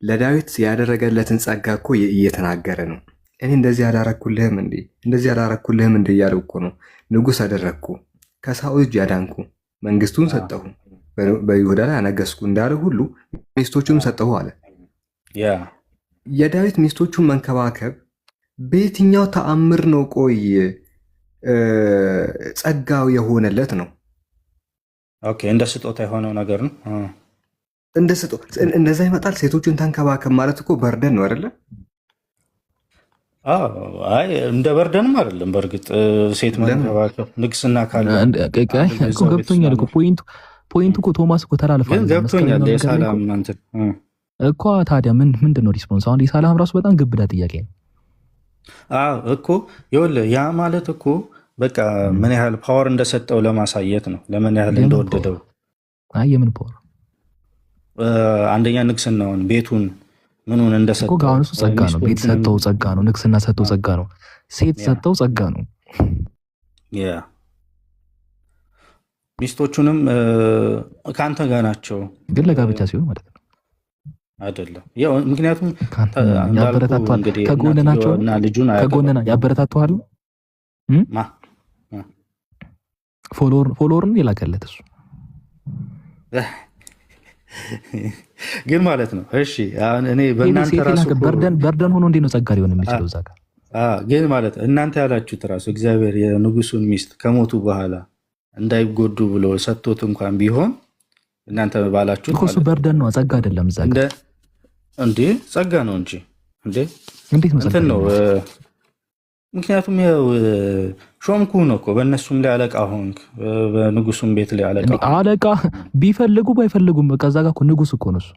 ለዳዊት ያደረገለትን ጸጋ እኮ እየተናገረ ነው። እኔ እንደዚህ አላረኩልህም እንዴ እንደዚህ አላረኩልህም እንዴ እያለው እኮ ነው። ንጉሥ አደረግኩ፣ ከሳኦል እጅ ያዳንኩ፣ መንግስቱን ሰጠሁ፣ በይሁዳ ላይ አነገስኩ እንዳለ ሁሉ ሚስቶቹን ሰጠሁ አለ። የዳዊት ሚስቶቹን መንከባከብ በየትኛው ተአምር ነው? ቆይ ጸጋው የሆነለት ነው። ኦኬ እንደ ስጦታ የሆነው ነገር ነው። እንደ ስጦታ እንደዛ ይመጣል። ሴቶችን ተንከባከብ ማለት እኮ በርደን ነው አይደለ? አይ እንደ በርደንም አይደለም። በእርግጥ ሴት መንከባከብ ንግስና ካለ ገብቶኛል እኮ ፖይንቱ እኮ ቶማስ እኮ ተላልፏል። ገብቶኛል የሳላም እንትን እኮ ታዲያ ምንድን ነው ሪስፖንስ? አሁን የሳላም ራሱ በጣም ግብዳ ጥያቄ ነው እኮ ይኸውልህ፣ ያ ማለት እኮ በቃ ምን ያህል ፓወር እንደሰጠው ለማሳየት ነው። ለምን ያህል እንደወደደው። የምን ፓወር? አንደኛ ንግስናውን፣ ቤቱን፣ ምኑን እንደሰጠው እኮ እሱ ጸጋ ነው። ቤት ሰጠው ጸጋ ነው። ንግስና ሰጠው ጸጋ ነው። ሴት ሰጠው ጸጋ ነው። ሚስቶቹንም ከአንተ ጋር ናቸው፣ ግን ለጋብቻ ሲሆን ማለት ነው አይደለም። ያው ምክንያቱም ያበረታቷል፣ ከጎን ናቸው እና ልጁን ከጎንና ያበረታቷል። ፎሎወርን የላከለት እሱ ግን ማለት ነው። እሺ እኔ በእናንተ ራሱ በርደን ሆኖ እንዴት ነው ጸጋ ሊሆን የሚችለው? እዛ ጋር ግን ማለት እናንተ ያላችሁት ራሱ እግዚአብሔር የንጉሱን ሚስት ከሞቱ በኋላ እንዳይጎዱ ብሎ ሰጥቶት እንኳን ቢሆን እናንተ ባላችሁት እሱ በርደን ነው፣ ጸጋ አይደለም። እዛ ጋር እንዴ ጸጋ ነው እንጂ እንዴት ነው ጸጋ ነው? ምክንያቱም ያው ሾምኩ ነው እኮ በእነሱም ላይ አለቃ ሆንክ፣ በንጉሱም ቤት ላይ አለቃ ቢፈልጉ ባይፈልጉም በቃ እዛ ጋር እኮ ንጉስ እኮ ነው እሱ።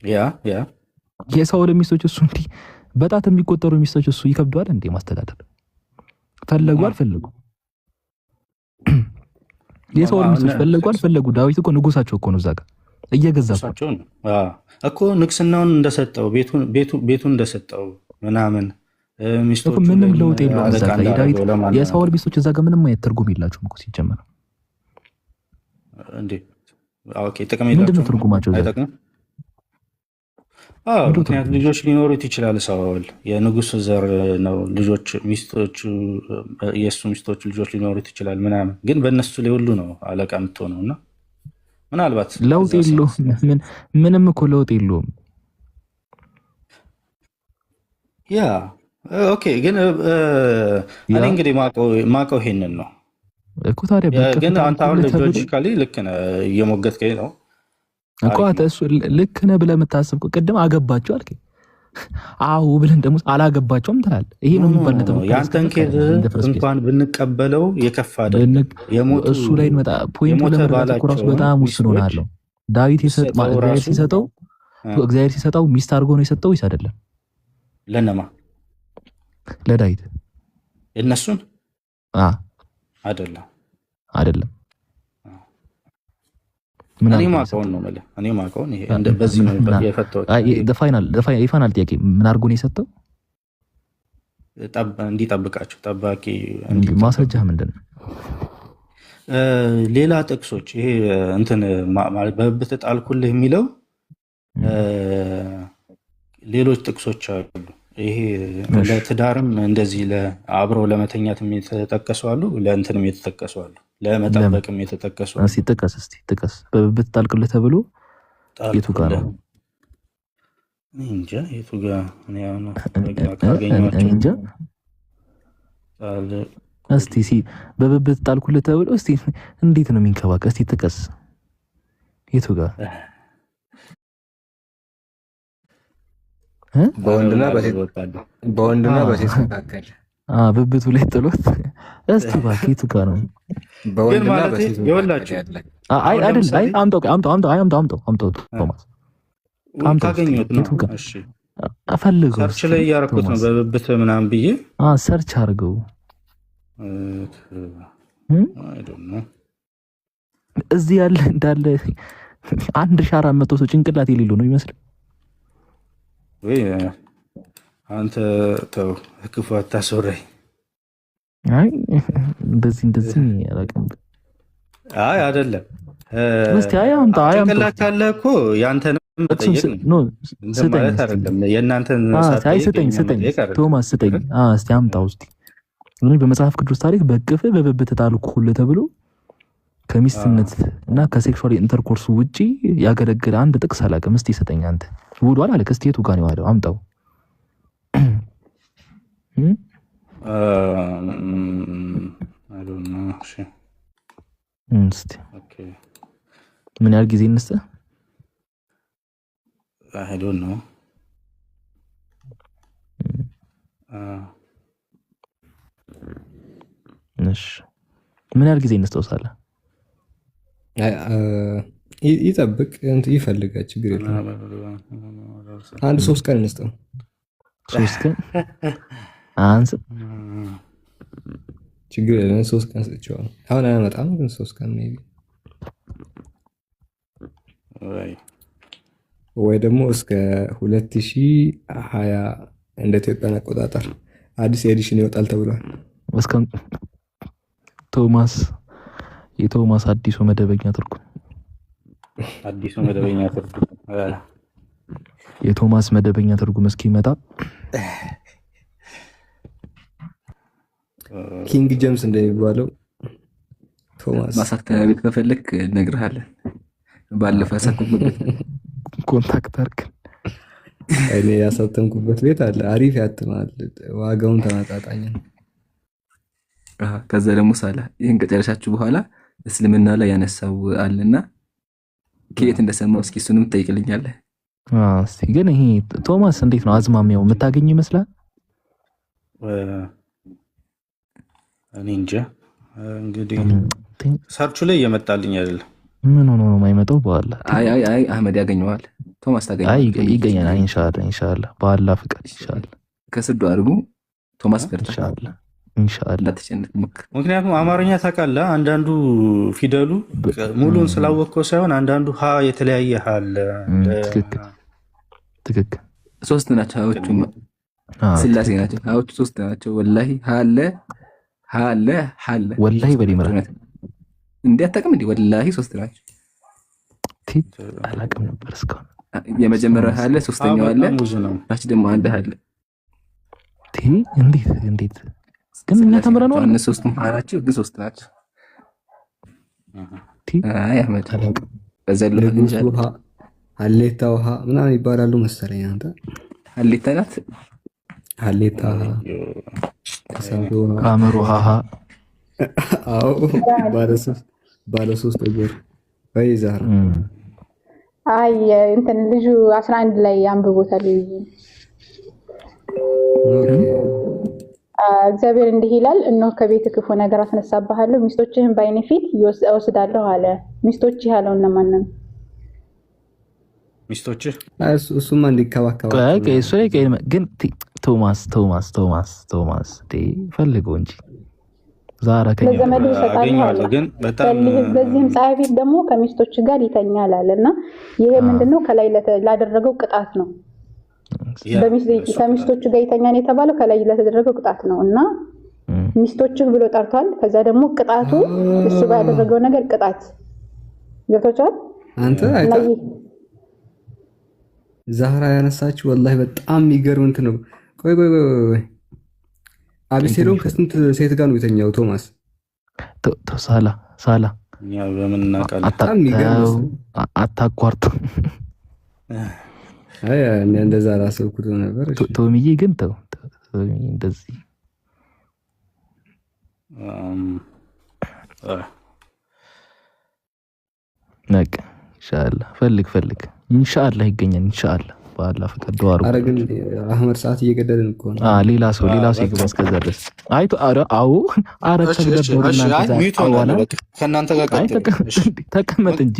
ያ የሳኦል ሚስቶች እሱ እንዲህ በጣት የሚቆጠሩ ሚስቶች እሱ ይከብደዋል እንዴ ማስተዳደር? ፈለጉ አልፈለጉ የሳኦል ሚስቶች ፈለጉ አልፈለጉ ዳዊት እኮ ንጉሳቸው እኮ ነው። እዛ ጋር እየገዛቸው እኮ ንግስናውን እንደሰጠው ቤቱን እንደሰጠው ምናምን ሚስቶቹ ምንም ለውጥ የለውም። እዛ ጋር የዳዊት የሳኦል ሚስቶች እዛ ጋር ምንም አይነት ትርጉም የላቸውም እኮ ሲጀመር። እንዴ ኦኬ ጥቅም የላቸውም። ምንድን ነው ትርጉማቸው? ምክንያቱም ልጆች ሊኖሩት ይችላል። ሳኦል የንጉስ ዘር ነው። ልጆች ሚስቶቹ የእሱ ሚስቶች ልጆች ሊኖሩት ይችላል ምናምን፣ ግን በእነሱ ላይ ሁሉ ነው አለቃ የምትሆነው እና ምናልባት ለውጥ የለውም። ምንም እኮ ለውጥ የለውም። ያ ኦኬ። ግን እኔ እንግዲህ ማቀው ይሄንን ነው እኮ ታዲያ። ግን አንተ አሁን ሎጂካሊ ልክ ነህ፣ እየሞገትከኝ ነው እኮ እሱ ልክ ነህ ብለህ የምታስብ ቅድም አገባቸው አልከኝ። አዎ ብለን ደግሞ አላገባቸውም ትላለህ። ይሄ ነው የሚባል ነጥብ። ያንተን ኬዝ እንኳን ብንቀበለው የከፋ አይደለም። እሱ ላይ እንመጣ። ፖይንቱ ለመረዳት ራሱ በጣም ውስን ሆናለሁ። ዳዊት ሲሰጠው እግዚአብሔር ሲሰጠው ሚስት አድርጎ ነው የሰጠው ወይስ አይደለም? ለነማ ለዳዊት የእነሱን አይደለም። እኔ ማውቀውን ነው የምልህ። እኔ ማውቀውን ይሄ በዚህ ነው የፈተው። የፋይናል ጥያቄ ምን አድርጎ ነው የሰጠው? እንዲጠብቃቸው ጠባቂ። ማስረጃ ምንድን ነው? ሌላ ጥቅሶች ይሄ እንትን በብት ጣልኩልህ የሚለው ሌሎች ጥቅሶች አሉ። ይሄ ለትዳርም እንደዚህ አብረው ለመተኛትም የተጠቀሱ አሉ፣ ለእንትንም የተጠቀሱ አሉ፣ ለመጠበቅም የተጠቀሱ አሉ። ጥቀስ። በብት ጣልኩልህ ተብሎ የቱ ጋር ነው? እንጃ የቱ ጋር እንጃ። እስቲ በብት ጣልኩልህ ተብሎ እስቲ እንዴት ነው የሚንከባከብ? እስቲ ጥቀስ። የቱ ጋር በወንድና በሴት መካከል ብብቱ ላይ ጥሎት እስቲ ባኬቱ ጋር ነው። በወንድና በሴት መካከል ያለ አይ አይደል? አይ አምጣው ቶማስ ታገኙት ነው። እሺ አፈልገው ሰርች ላይ እያደረኩት ነው። በብብት ምናምን ብዬ ሰርች አድርገው። እዚህ ያለ እንዳለ 1400 ሰው ጭንቅላት የሌለው ነው ይመስል። ወይ አንተ ተው ክፉ አታስወራኝ። አይ እንደዚህ ያላቀም አይ አይደለም። እስቲ አምጣ ጭንቅላት ካለ እኮ ያንተንም መጠየቅ ነው። ማለት አይደለም የእናንተን ስጠኝ ቶማስ ስጠኝ። እስቲ አምጣው እስቲ። በመጽሐፍ ቅዱስ ታሪክ በቅፍ በብብት ተጣልኩ ተብሎ ከሚስትነት እና ከሴክሹዋል ኢንተርኮርስ ውጪ ያገለገለ አንድ ጥቅስ አላውቅም። እስቲ ስጠኝ አንተ። ውዷል አለ እስቲ የቱ ጋር ነው ያለው? አምጣው። እስቲ ምን ያህል ጊዜ እንስጥ? I don't know. እሺ ምን ያህል ጊዜ እንስተውሳለን? ይጠብቅ ይፈልጋል። ችግር የለም። አንድ 3 ቀን እንስተው። 3 ቀን አንስ ችግር የለም። 3 ቀን ሰጥቼዋለሁ። አሁን አያመጣም ግን 3 ቀን ሜቢ ወይ ደግሞ እስከ 2020 እንደ ኢትዮጵያን አቆጣጠር አዲስ ኤዲሽን ይወጣል ተብሏል። እስከ የቶማስ አዲሱ መደበኛ ትርጉም የቶማስ መደበኛ ትርጉም እስኪመጣ ኪንግ ጄምስ እንደሚባለው ቶማስ ማሳተሚያ ቤት ከፈለክ እነግርሃለን። ባለፈው ያሳተምኩበት ኮንታክት አድርግ። እኔ ያሳተምኩበት ቤት አለ፣ አሪፍ ያትማል፣ ዋጋውን ተመጣጣኝ ነው። ከዛ ደግሞ ሳላ ይሄን ከጨረሳችሁ በኋላ እስልምና ላይ ያነሳው አለና ከየት እንደሰማው እስኪ እሱንም ትጠይቅልኛለህ። እስቲ ግን ይሄ ቶማስ እንዴት ነው አዝማሚያው የምታገኝ ይመስላል? እኔ እንጃ እንግዲህ ሰርቹ ላይ እየመጣልኝ አይደለም። ምን ሆኖ ነው የማይመጣው? በኋላ አይ አህመድ ያገኘዋል። ቶማስ ታገኘዋል። አይ ይገኛል። ኢንሻአላህ በኋላ ፍቃድ ኢንሻአላህ ከስዱ አድርጉ ቶማስ ጋር ኢንሻአላህ ተጨነቅ። ምክንያቱም አማርኛ ታውቃለህ፣ አንዳንዱ ፊደሉ ሙሉን ስላወቀው ሳይሆን አንዳንዱ ሀ የተለያየ ሀ አለ። ትክክል 3 ናቸው ሀዎቹ፣ ስላሴ ናቸው ሀዎቹ 3 ናቸው። ወላሂ ሀ አለ ወላሂ በሊምራ እንዲያጠቅም እንዲ ወላሂ 3 ናቸው። አላውቅም ነበር እስካሁን። የመጀመሪያው አለ፣ 3ኛው አለ፣ ታች ደግሞ አንድ አለ። እንዴት ግን እኛ ተምረን ነው እነሱ 3 ናቸው ግን 3 ናቸው። አይ አህመድ በዘለ ውሃ ሀሌታ ውሃ ምናምን ይባላሉ መሰለኝ። አንተ ሀሌታ ናት ሀሌታ አመሩ ሃሃ አዎ ባለ 3 እግር ወይ ዛራ አይ እንትን ልጁ 11 ላይ አንብቦታል። እግዚአብሔር እንዲህ ይላል፣ እነሆ ከቤት ክፉ ነገር አስነሳብሃለሁ፣ ሚስቶችህን በዓይኔ ፊት እወስዳለሁ አለ። ሚስቶችህ ያለው እነማን ነው? ሚስቶችህ እሱማ እንዲከባከባ ግን ቶማስ ፈልገው እንጂ ዛራ ለዘመድ ይሰጣል። ግን በጣም በዚህም ፀሐይ ፊት ደግሞ ከሚስቶች ጋር ይተኛል አለና ይሄ ምንድነው? ከላይ ላደረገው ቅጣት ነው። ከሚስቶች ጋር ይተኛል የተባለው ከላይ ለተደረገው ቅጣት ነው እና ሚስቶችህ ብሎ ጠርቷል። ከዛ ደግሞ ቅጣቱ እሱ ጋር ያደረገው ነገር ቅጣት ገብቶቻል። አንተ አይታ ዛህራ ያነሳችው ወላሂ በጣም የሚገርም እንትን ነው። ቆይ አቢሴሎም ከስንት ሴት ጋር ነው የተኛው? ቶማስ ሳላ ያው በምን እናውቃለን? አታቋርጥ። አይ እኔ እንደዛ አላሰብኩት ነበር። ቶሚዬ ግን ተው እንደዚህ ነቅ ኢንሻአላህ ፈልግ ኢንሻአላህ ይገኛል ኢንሻአላህ በአላህ ፈቃድ ዱዓ አድርጉ። ኧረ ግን አህመድ ሰዓት እየገደልን እኮ ነው። ሌላ ሰው ይግባ እስከዛ ድረስ። አዎ ከእናንተ ጋር ተቀመጥ እንጂ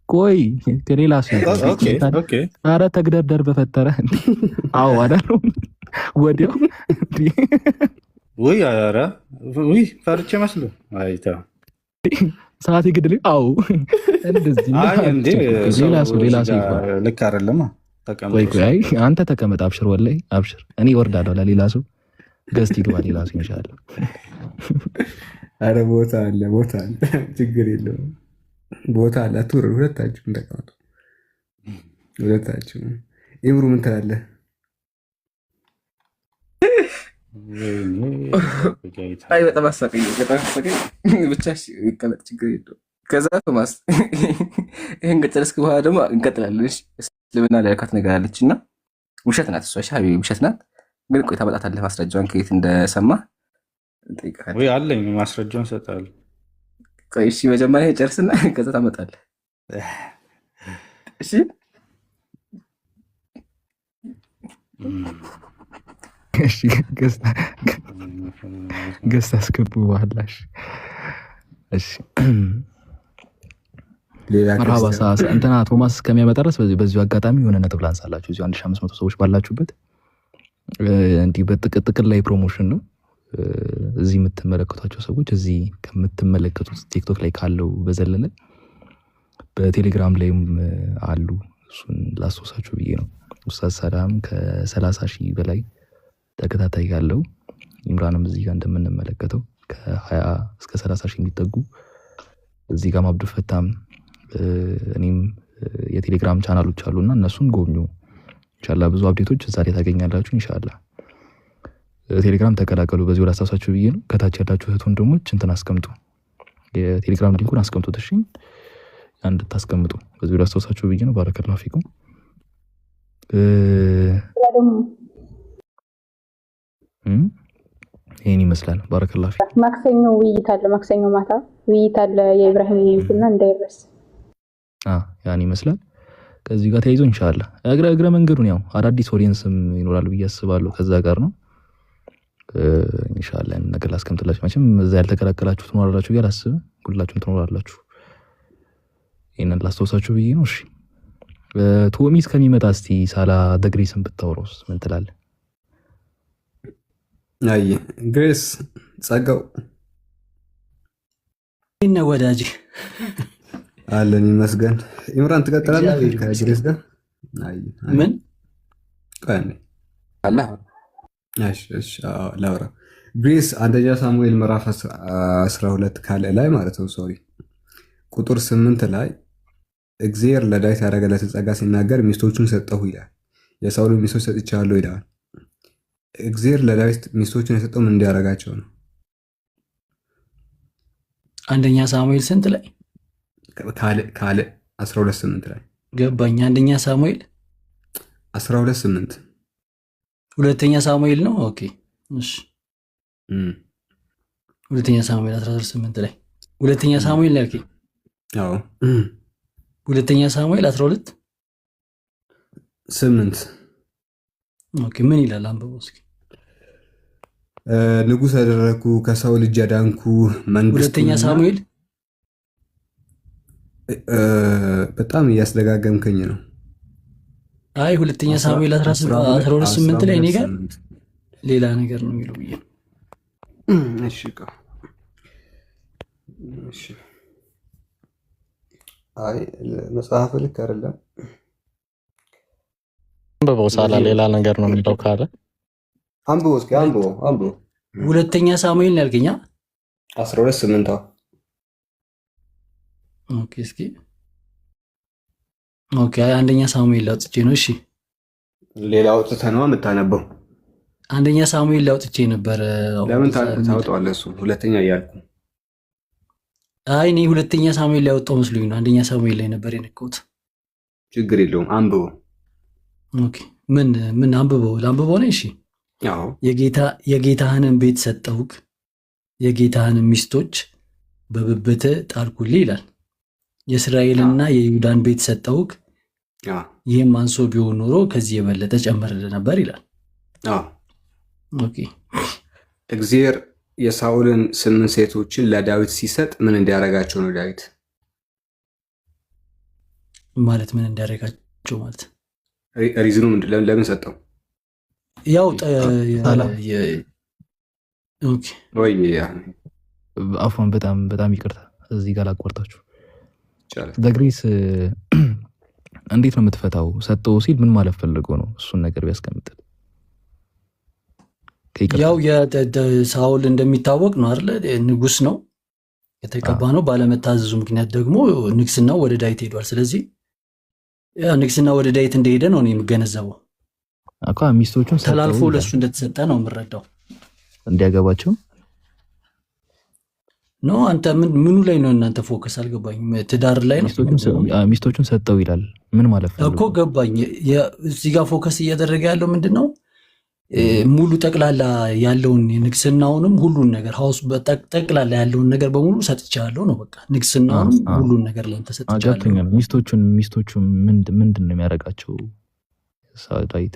ቆይ ከሌላ ሰው ኧረ ተግደርደር በፈጠረ አዎ አዳለው ወዲያው ወይ ፈርቼ መስሎ አይታ ሰዓት ይግድል። አዎ እንደዚህ ሌላ ሰው ልክ አይደለም። አንተ ተቀመጥ፣ አብሽር፣ ወላሂ አብሽር። እኔ እወርዳለሁ ለሌላ ሰው ገዝት ይግባ ሌላ ሰው ይሻላል። ኧረ ቦታ አለ፣ ችግር የለውም። ቦታ አለ። አትውረዱ፣ ሁለታችሁም ተቀመጡ። ሁለታችሁም ኢምሩ ምን ትላለህ? አይ በጣም አሳቀኝ። ብቻ ይቀመጥ፣ ችግር የለውም። ከዛ ቶማስ ይህን ከጨረስክ በኋላ ደግሞ እንቀጥላለን። እስልምና ሊያልካት ነገር አለች እና ውሸት ናት፣ እሷ ውሸት ናት። ግን ቆይ ታመጣታለህ ማስረጃዋን ከየት እንደሰማ እንጠይቅሃለን። ወይ አለኝ ማስረጃውን እሰጥሃለሁ። ቆይ እሺ መጀመሪያ ጨርስና ከዛ ታመጣለህ። እሺ ገዝታ አስገቡ በኋላሽ። እሺ መርሃባ እንትና ቶማስ እስከሚያመጣ ድረስ በዚሁ አጋጣሚ የሆነ ነጥብ ላንሳላችሁ። እዚሁ 1500 ሰዎች ባላችሁበት እንዲህ በጥቅጥቅል ላይ ፕሮሞሽን ነው። እዚህ የምትመለከቷቸው ሰዎች እዚህ ከምትመለከቱት ቲክቶክ ላይ ካለው በዘለለ በቴሌግራም ላይም አሉ። እሱን ላስታውሳችሁ ብዬ ነው። ኡስታዝ ሰላም ከ30,000 በላይ ተከታታይ ያለው፣ ኢምራንም እዚህ ጋር እንደምንመለከተው ከ20 እስከ 30,000 የሚጠጉ እዚህ ጋር አብዱ ፈታም እኔም የቴሌግራም ቻናሎች አሉና እነሱን ጎብኙ። ኢንሻአላህ ብዙ አፕዴቶች እዛ ላይ ታገኛላችሁ። ኢንሻአላህ ቴሌግራም ተቀላቀሉ። በዚህ ወደ አስተሳሰባችሁ ብዬ ነው። ከታች ያላችሁ እህት ወንድሞች እንትን አስቀምጡ፣ የቴሌግራም ሊንኩን አስቀምጡ። እሺ አንድ ታስቀምጡ። በዚህ ወደ አስተሳሰባችሁ ብዬ ነው። ባረከላሁ ፊኩም። ይሄን ይመስላል። ባረከላሁ ፊኩም። ማክሰኞ ውይይት አለ፣ ማክሰኞ ማታ ውይይት አለ የኢብራሂም ይብትና እንዳይረስ ያን ይመስላል። ከዚህ ጋር ተያይዞ ኢንሻአላህ እግረ መንገዱን ያው አዳዲስ ኦዲየንስም ይኖራል ብዬ አስባለሁ። ከዛ ጋር ነው ኢንሻአላህ ነገር ላስቀምጥላችሁ። መቼም እዛ ያልተከላከላችሁ ትኖራላችሁ ብዬ አላስብም። ሁላችሁም ትኖራላችሁ። ይሄንን ላስታውሳችሁ ብዬ ነው። እሺ ቶሚስ ከሚመጣ እስቲ ሳላ ደግሪስን ብታወራውስ ምን ትላለህ? አይ ግሬስ ጸጋው እና ወዳጅ አለን ይመስገን። ኢምራን ትቀጥላለህ ከግሬስ ጋር? አይ ምን ቀን አላህ እሺ ላውራ። ግሬስ አንደኛ ሳሙኤል ምዕራፍ 12 ካለ ላይ ማለት ነው ሶሪ ቁጥር 8 ላይ እግዚአብሔር ለዳዊት ያደረገለትን ጸጋ ሲናገር ሚስቶቹን ሰጠሁ ይላል። የሳኦልን ሚስቶች ሰጥቻለሁ ይላል። እግዚአብሔር ለዳዊት ሚስቶቹን የሰጠው ምን እንዲያደርጋቸው ነው? አንደኛ ሳሙኤል ስንት ላይ? ካለ 12:8 ላይ ገባኝ። አንደኛ ሳሙኤል 12:8 ሁለተኛ ሳሙኤል ነው። ኦኬ እሺ ሁለተኛ ሳሙኤል 12:8 ላይ ሁለተኛ ሳሙኤል ላይ ኦኬ አዎ ሁለተኛ ሳሙኤል 12:8 ኦኬ ምን ይላል? አንብበው እስኪ። ንጉሥ አደረኩ፣ ከሰው ልጅ ያዳንኩ መንግስት። ሁለተኛ ሳሙኤል በጣም እያስደጋገምከኝ ነው። አይ ሁለተኛ ሳሙኤል 12:8 ላይ እኔ ጋር ሌላ ነገር ነው የሚለው ብዬ። እሺ እሺ አይ መጽሐፍ ልክ አይደለም። አንብበው ሳላ ሌላ ነገር ነው የሚለው ካለ አንብበው እስኪ አንብበው። ሁለተኛ ሳሙኤል ነው ያልከኝ? 12:8 ኦኬ እስኪ ኦኬ አንደኛ ሳሙኤል ላውጥቼ ነው። እሺ ሌላ አውጥተህ ነው የምታነበው? አንደኛ ሳሙኤል ላውጥቼ ነበር። ለምን ታውጣዋለህ? እሱ ሁለተኛ እያልኩ አይ እኔ ሁለተኛ ሳሙኤል ላይ ያወጣው መስሎኝ ነው። አንደኛ ሳሙኤል ላይ ነበር የነካሁት። ችግር የለውም አንብበው። ኦኬ ምን አንብበው? ላንብበው ነው? እሺ አዎ። የጌታህንን ቤት ሰጠሁክ፣ የጌታህን ሚስቶች በብብትህ ጣልኩልህ ይላል። የእስራኤልና የይሁዳን ቤት ሰጠሁክ፣ ይህም አንሶ ቢሆን ኖሮ ከዚህ የበለጠ ጨመርልህ ነበር ይላል። እግዚአብሔር የሳኦልን 8 ሴቶችን ለዳዊት ሲሰጥ ምን እንዲያደርጋቸው ነው? ዳዊት ማለት ምን እንዲያደርጋቸው ማለት ሪዝኑ ለምን ሰጠው? ያው አፎን በጣም ይቅርታ እዚህ ጋር ላቋርጣችሁ። ደግሪስ እንዴት ነው የምትፈታው? ሰጠው ሲል ምን ማለት ፈልጎ ነው? እሱን ነገር ቢያስቀምጥል። ያው ሳኦል እንደሚታወቅ ነው አይደለ? ንጉስ ነው የተቀባ ነው። ባለመታዘዙ ምክንያት ደግሞ ንግስናው ወደ ዳዊት ሄዷል። ስለዚህ ንግስና ወደ ዳዊት እንደሄደ ነው የሚገነዘበው። ሚስቶቹን ተላልፎ ለእሱ እንደተሰጠ ነው የምረዳው። እንዲያገባቸው ነው። አንተ ምኑ ላይ ነው እናንተ ፎከስ? አልገባኝም። ትዳር ላይ ነው። ሚስቶቹን ሰጠው ይላል። ምን ማለት እኮ ገባኝ። እዚህ ጋር ፎከስ እያደረገ ያለው ምንድን ነው? ሙሉ ጠቅላላ ያለውን ንግስናውንም ሁሉን ነገር ሀውስ ጠቅላላ ያለውን ነገር በሙሉ ሰጥቻለሁ ነው። በቃ ንግስናውንም ሁሉን ነገር ለአንተ ሰጥቻለሁ። ሚስቶቹን ምንድን ነው የሚያደርጋቸው? ዳዊት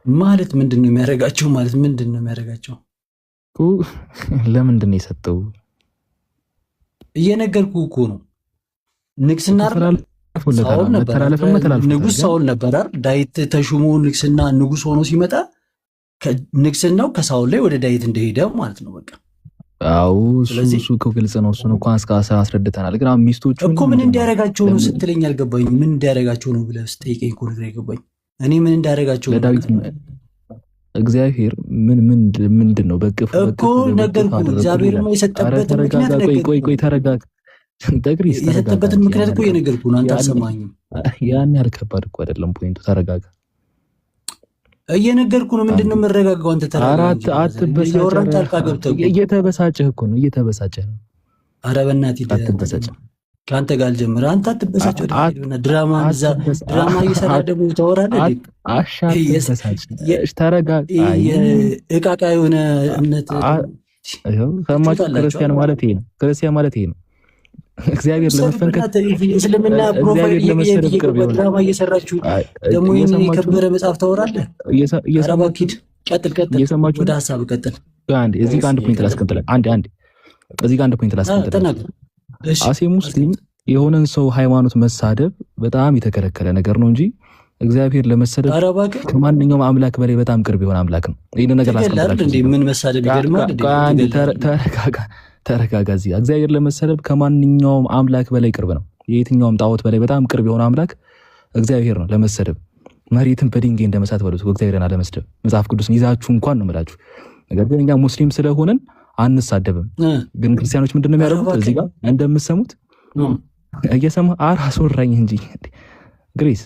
ማለት ምንድን ነው የሚያደርጋቸው? ማለት ምንድን ነው የሚያደርጋቸው? ለምንድን ነው የሰጠው? እየነገርኩ እኮ ነው። ንግስና ንጉስ ሳኦል ነበር። ዳዊት ተሹሞ ንግስና ንጉስ ሆኖ ሲመጣ ንግስናው ከሳኦል ላይ ወደ ዳዊት እንደሄደ ማለት ነው። በቃ አዎ፣ እሱ ግልጽ ነው። እሱን እንኳን አስረድተናል። ግን ሚስቶቹ እኮ ምን እንዲያደርጋቸው ነው ስትለኝ አልገባኝም። ምን እንዲያደርጋቸው ነው ብለህ ስጠይቀኝ እኮ ነገር አይገባኝ። እኔ ምን እንዲያደርጋቸው ለዳዊት እግዚአብሔር ምንድን ነው በቅፍ እኮ ነገርኩህ። እግዚአብሔር የሰጠበትን ምክንያት ቆይ ተረጋጋ። የሰጠበትን ምክንያት እኮ የነገርኩህ ነው። አንተ አልሰማኝም። ያን ያህል ከባድ እኮ አይደለም ፖይንቱ። ተረጋጋ። እየነገርኩህ ነው። ምንድን ነው የምረጋጋው? አንተ ተረጋጋ። እየተበሳጨህ እኮ ነው። እየተበሳጨህ ነው። ኧረ በእናትህ አትበሳጭ። ከአንተ ጋር አልጀምር። አንተ አትበሳጭ። ድራማ እየሰራ ደግሞ ታወራለህ። እቃቃ የሆነ እምነት ሰማችሁ? ክርስቲያን ማለት ይሄ ነው። ክርስቲያን ማለት ይሄ ነው። እግዚአብሔር ለመፈንከት እስልምና ፕሮፋይል ድራማ እየሰራችሁ ደግሞ ይህን የከበረ መጽሐፍ ታወራለህ። ኪድ ቀጥል። ወደ ሀሳብ ቀጥል። እዚህ ጋር አንድ ፖይንት ላስቀምጥልህ። እዚህ ጋር አንድ ፖይንት ላስቀምጥልህ። አሴ ሙስሊም የሆነን ሰው ሃይማኖት መሳደብ በጣም የተከለከለ ነገር ነው እንጂ እግዚአብሔር ለመሰደብ ከማንኛውም አምላክ በላይ በጣም ቅርብ የሆነ አምላክ ነው። ይህን ነገር ላስቀምጥላችሁ። ምን መሳደብ ይገርማል። ተረጋጋ። እዚህ እግዚአብሔር ለመሰደብ ከማንኛውም አምላክ በላይ ቅርብ ነው። የየትኛውም ጣዖት በላይ በጣም ቅርብ የሆነ አምላክ እግዚአብሔር ነው ለመሰደብ። መሬትን በድንጋይ እንደመሳት በሉት እግዚአብሔርን አለመስደብ። መጽሐፍ ቅዱስን ይዛችሁ እንኳን ነው የምላችሁ። ነገር ግን እኛ ሙስሊም ስለሆነን አንሳደብም። ግን ክርስቲያኖች ምንድን ነው የሚያደርጉት? እዚህ ጋር እንደምትሰሙት እየሰማ አስወራኝ እንጂ ግሬስ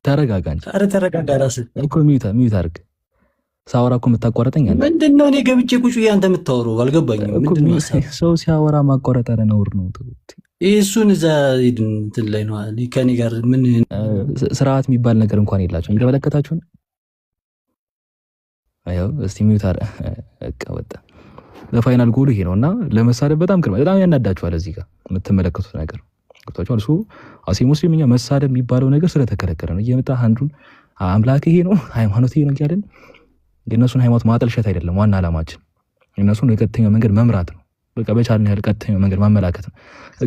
ተረጋጋ እንጂ እኮ ሚዩት አድርግ። ሳወራ እኮ የምታቋረጠኝ ምንድን ነው? እኔ ገብቼ ቁጭ አንተ የምታወራው አልገባኝም። ሰው ሲያወራ ማቋረጥ ነውር ነው። እሱን እዛ እንትን ላይ ነው ከኔ ጋር ምን ስርዓት የሚባል ነገር እንኳን የላቸው። እንደመለከታችሁን አየው። እስቲ ሚዩት ወጣ። ለፋይናል ጎሉ ይሄ ነው እና ለመሳደብ በጣም በጣም ያናዳችኋል። እዚህ ጋር የምትመለከቱት ነገር ገብታችኋል። እሱ አሴ ሙስሊም እኛ መሳደብ የሚባለው ነገር ስለተከለከለ ነው። እየመጣ አንዱን አምላክ ይሄ ነው ሃይማኖት ይሄ ነው እያለን የእነሱን ሃይማኖት ማጠልሸት አይደለም ዋና ዓላማችን። እነሱን የቀጥተኛው መንገድ መምራት ነው። በቃ በቻልን ያህል ቀጥተኛው መንገድ ማመላከት ነው።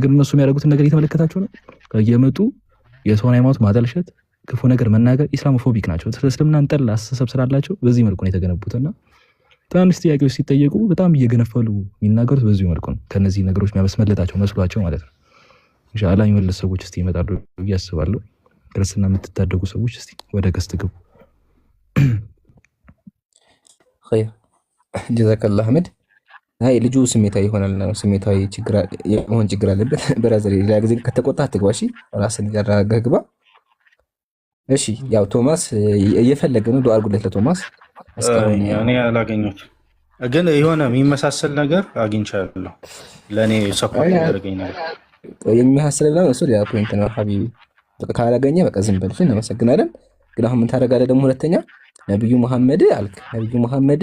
ግን እነሱ የሚያደርጉትን ነገር እየተመለከታችሁ ነው። እየመጡ የሰውን ሃይማኖት ማጠልሸት፣ ክፉ ነገር መናገር ኢስላሞፎቢክ ናቸው። እስልምናን ጠል አስተሳሰብ ስላላቸው በዚህ መልኩ ነው የተገነቡትና ትናንሽ ጥያቄዎች ሲጠየቁ በጣም እየገነፈሉ የሚናገሩት በዚህ መልኩ ነው። ከነዚህ ነገሮች የሚያመስመለጣቸው መስሏቸው ማለት ነው። ኢንሻአላህ የሚመለስ ሰዎች እስቲ ይመጣሉ ብዬ አስባለሁ። ክርስትና የምትታደጉ ሰዎች እስቲ ወደ ገስት ግቡ። ኸይር ጀዛከላህ አህመድ። አይ ልጁ ስሜታዊ ይሆናል ነው ስሜታዊ ችግር አለበት። ብራዘር ሌላ ጊዜ ከተቆጣ አትግባ። እሺ ራስን ያረጋጋ ግባ። እሺ ያው ቶማስ እየፈለገ ነው። ዱአ አድርጉለት ለቶማስ። እኔ አላገኘሁት ግን የሆነ የሚመሳሰል ነገር አግኝቻለሁ። ለእኔ ሰፖርት ያደርገኝ ነገር የሚመሳሰል ብላ እሱ ሌላ ፖይንት ነው ሀቢቢ። በቃ ካላገኘ በቃ ዝም በል። እናመሰግናለን። ግን አሁን ምን ታደርጋለህ ደግሞ? ሁለተኛ ነብዩ መሐመድ አልክ። ነብዩ መሐመድ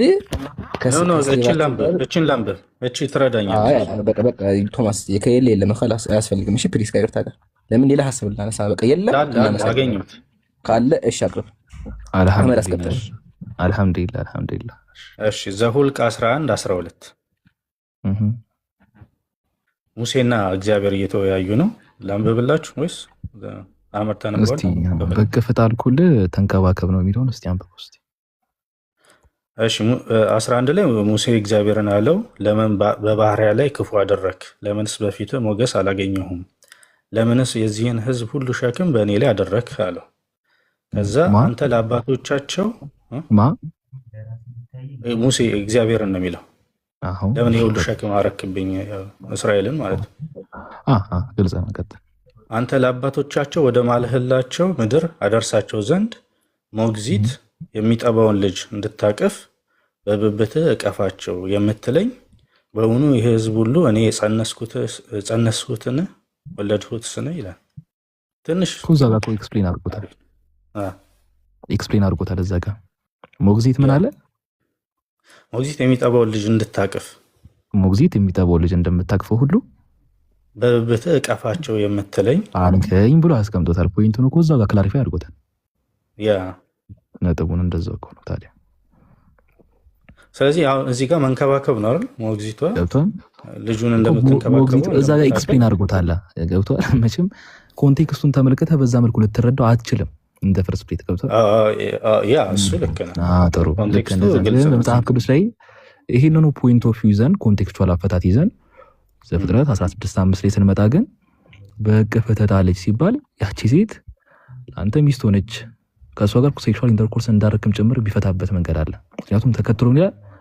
እችን ላምበብ እቺ ትረዳኛለች። በቃ ቶማስ የከየለ የለም። خلاص አያስፈልግም። እሺ ፕሊስ ከይርታ ጋር ለምን ሌላ ሀሳብ ልናነሳ? በቃ የለም አገኘሁት ካለ እሺ አቅርብ። አህመድ አስቀጥል። አልሐምዱሊላህ። እሺ ዘሁልቅ 11:12 ሙሴና እግዚአብሔር እየተወያዩ ነው። ላንብብላችሁ ወይስ አመር ተነብሯል? በቅፍት አልኩልህ ተንከባከብ ነው የሚለውን እስቲ አንብብ እስቲ። እሺ 11 ላይ ሙሴ እግዚአብሔርን አለው፣ ለምን በባህሪያ ላይ ክፉ አደረክ? ለምንስ በፊት ሞገስ አላገኘሁም? ለምንስ የዚህን ሕዝብ ሁሉ ሸክም በእኔ ላይ አደረክ አለው። ከዛ አንተ ለአባቶቻቸው ሙሴ እግዚአብሔርን ነው የሚለው፣ ለምን የሁሉ ሸክም አረክብኝ? እስራኤልን ማለት ነው። ግልጽ ነው። ቀጥል። አንተ ለአባቶቻቸው ወደ ማልህላቸው ምድር አደርሳቸው ዘንድ ሞግዚት የሚጠባውን ልጅ እንድታቅፍ በብብትህ እቀፋቸው የምትለኝ በእውኑ ይህ ሕዝብ ሁሉ እኔ ጸነስኩትን ወለድሁትስን ይላል። ትንሽ እዛ ጋር ኤክስፕሌን አድርጎታል። እዛ ጋር ሞግዚት ምን አለ? ሞግዚት የሚጠባውን ልጅ እንድታቅፍ፣ ሞግዚት የሚጠባውን ልጅ እንደምታቅፈው ሁሉ በብብትህ እቀፋቸው የምትለኝ አንከኝ ብሎ አስቀምጦታል። ፖይንቱን እኮ እዛ ጋር ክላሪፋይ አድርጎታል። ያ ነጥቡን እንደዛው እኮ ነው ታዲያ። ስለዚህ አሁን እዚህ ጋር መንከባከብ ነው አይደል? ሞግዚቷ ልጁን እንደምትንከባከበው እዛ ጋር ኤክስፕሌን አድርጎታል። ገብቶሃል? መቼም ኮንቴክስቱን ተመልክተህ በዛ መልኩ ልትረዳው አትችልም። እንደ ፈርስት ፕሌት ገብቶሃል? ያ እሱ ልክ ነው። ጥሩ። በመጽሐፍ ቅዱስ ላይ ይሄንኑ ፖይንት ኦፍ ቪው ይዘን ኮንቴክስቹዋል አፈታት ይዘን ዘፍጥረት 16:5 ላይ ስንመጣ ግን በእቅፍህ ተጣለች ሲባል ያቺ ሴት አንተ ሚስት ሆነች ከእሷ ጋር ሴክሹዋል ኢንተርኮርስ እንዳረክም ጭምር ቢፈታበት መንገድ አለ። ምክንያቱም ተከትሎ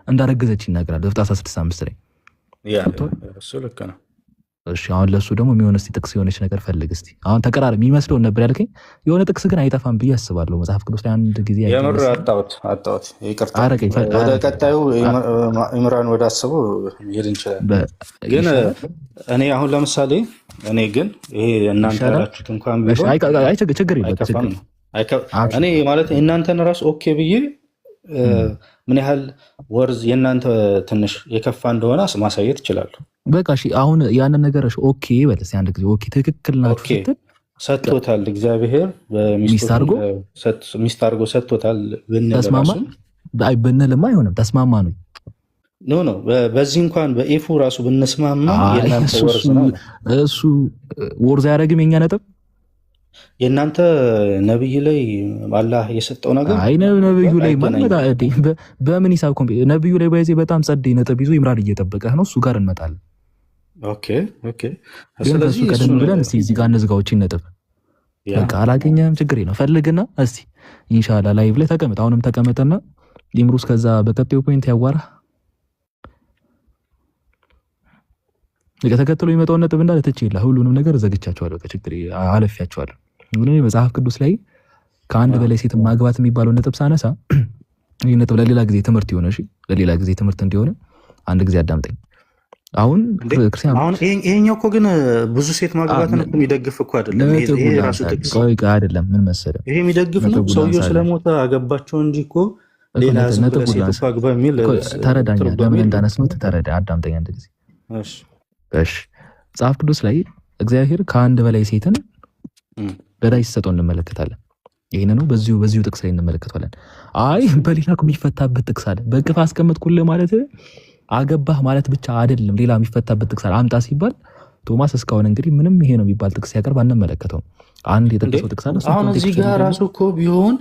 እንዳረገዘች ይናገራል ዘፍጥረት 16:5 ላይ። እሱ ልክ ነው። እሺ አሁን ለሱ ደግሞ የሚሆን እስቲ ጥቅስ የሆነች ነገር ፈልግ እስቲ። አሁን ተቀራራቢ የሚመስለውን ነበር ያልከኝ። የሆነ ጥቅስ ግን አይጠፋም ብዬ አስባለሁ መጽሐፍ ቅዱስ ላይ አንድ ጊዜ የምር አጣሁት። ይቅርታ። ወደ ቀጣዩ ኢምራን ወደ አስበው ይሄድ እንችላለን። ግን እኔ አሁን ለምሳሌ ግን ይሄ እናንተ ያላችሁት እንኳን ቢሆን ችግር የለም። እኔ ማለት እናንተን ራሱ ኦኬ ብዬ ምን ያህል ወርዝ የእናንተ ትንሽ የከፋ እንደሆነ ማሳየት ይችላሉ። በቃ እሺ አሁን ያንን ነገር ኦኬ በለስ አንድ ጊዜ ኦኬ ትክክል ናችሁ ስትል ሰጥቶታል እግዚአብሔር ሚስት አድርጎ ሰጥቶታል ተስማማ ብንልማ አይሆንም። ተስማማ ነው ኖ በዚህ እንኳን በኤፉ ራሱ ብንስማማ የእናንተ ወርዝ ነው። እሱ ወርዝ አያደርግም የኛ ነጥብ የእናንተ ነብይ ላይ አላህ የሰጠው ነገር አይ ነብዩ ላይ በምን ሂሳብ ነብዩ ላይ ባይዜ በጣም ጸደይ ነጥብ ይዞ ይምራል እየጠበቀህ ነው። እሱ ጋር እንመጣለን። ኦኬ ስለዚህ ቀደም ብለን እስቲ እዚህ ጋር እንዝጋዎችን ነጥብ በቃ አላገኘህም ችግር ነው ፈልግና እስቲ ኢንሻአላህ ላይቭ ላይ ተቀመጥ። አሁንም ተቀመጠና ይምሩስ ከዛ በቀጣዩ ፖይንት ያዋራ ተከትሎ የሚመጣውን ነጥብ እንዳለ ትችይላ ሁሉንም ነገር ዘግቻቸዋለሁ። ችግር አለፊያቸዋለሁ። መጽሐፍ ቅዱስ ላይ ከአንድ በላይ ሴት ማግባት የሚባለው ነጥብ ሳነሳ ይህ ነጥብ ለሌላ ጊዜ ትምህርት ይሆነ ለሌላ ጊዜ ትምህርት እንዲሆነ አንድ ጊዜ አዳምጠኝ። አሁን ይሄኛው እኮ ግን ብዙ ሴት ማግባትን እኮ የሚደግፍ እኮ አይደለም። ይሄ ራሱ ጥቅስ አይደለም። ምን መሰለህ ይሄ የሚደግፍ ነው። ሰውየው ስለሞተ አገባቸው እንጂ እኮ ሌላ ሴት አግባ የሚል ተረዳኛ። ለምን እንዳነስነው ተረዳ። አዳምጠኝ አንድ ጊዜ እሺ። መጽሐፍ ቅዱስ ላይ እግዚአብሔር ከአንድ በላይ ሴትን በላይ ሲሰጠው እንመለከታለን። ይሄንን ነው በዚሁ ጥቅስ ላይ እንመለከታለን። አይ በሌላ የሚፈታበት ጥቅስ አለ። በቅፍ አስቀምጥኩልህ ማለት አገባህ ማለት ብቻ አይደለም። ሌላ የሚፈታበት ጥቅስ አለ አምጣ ሲባል ቶማስ እስካሁን እንግዲህ ምንም ይሄ ነው የሚባል ጥቅስ ሲያቀርብ አንመለከተውም። አንድ የጠቀሰው ጥቅስ አለ። አሁን እዚህ ጋር ራሱ እኮ ቢሆን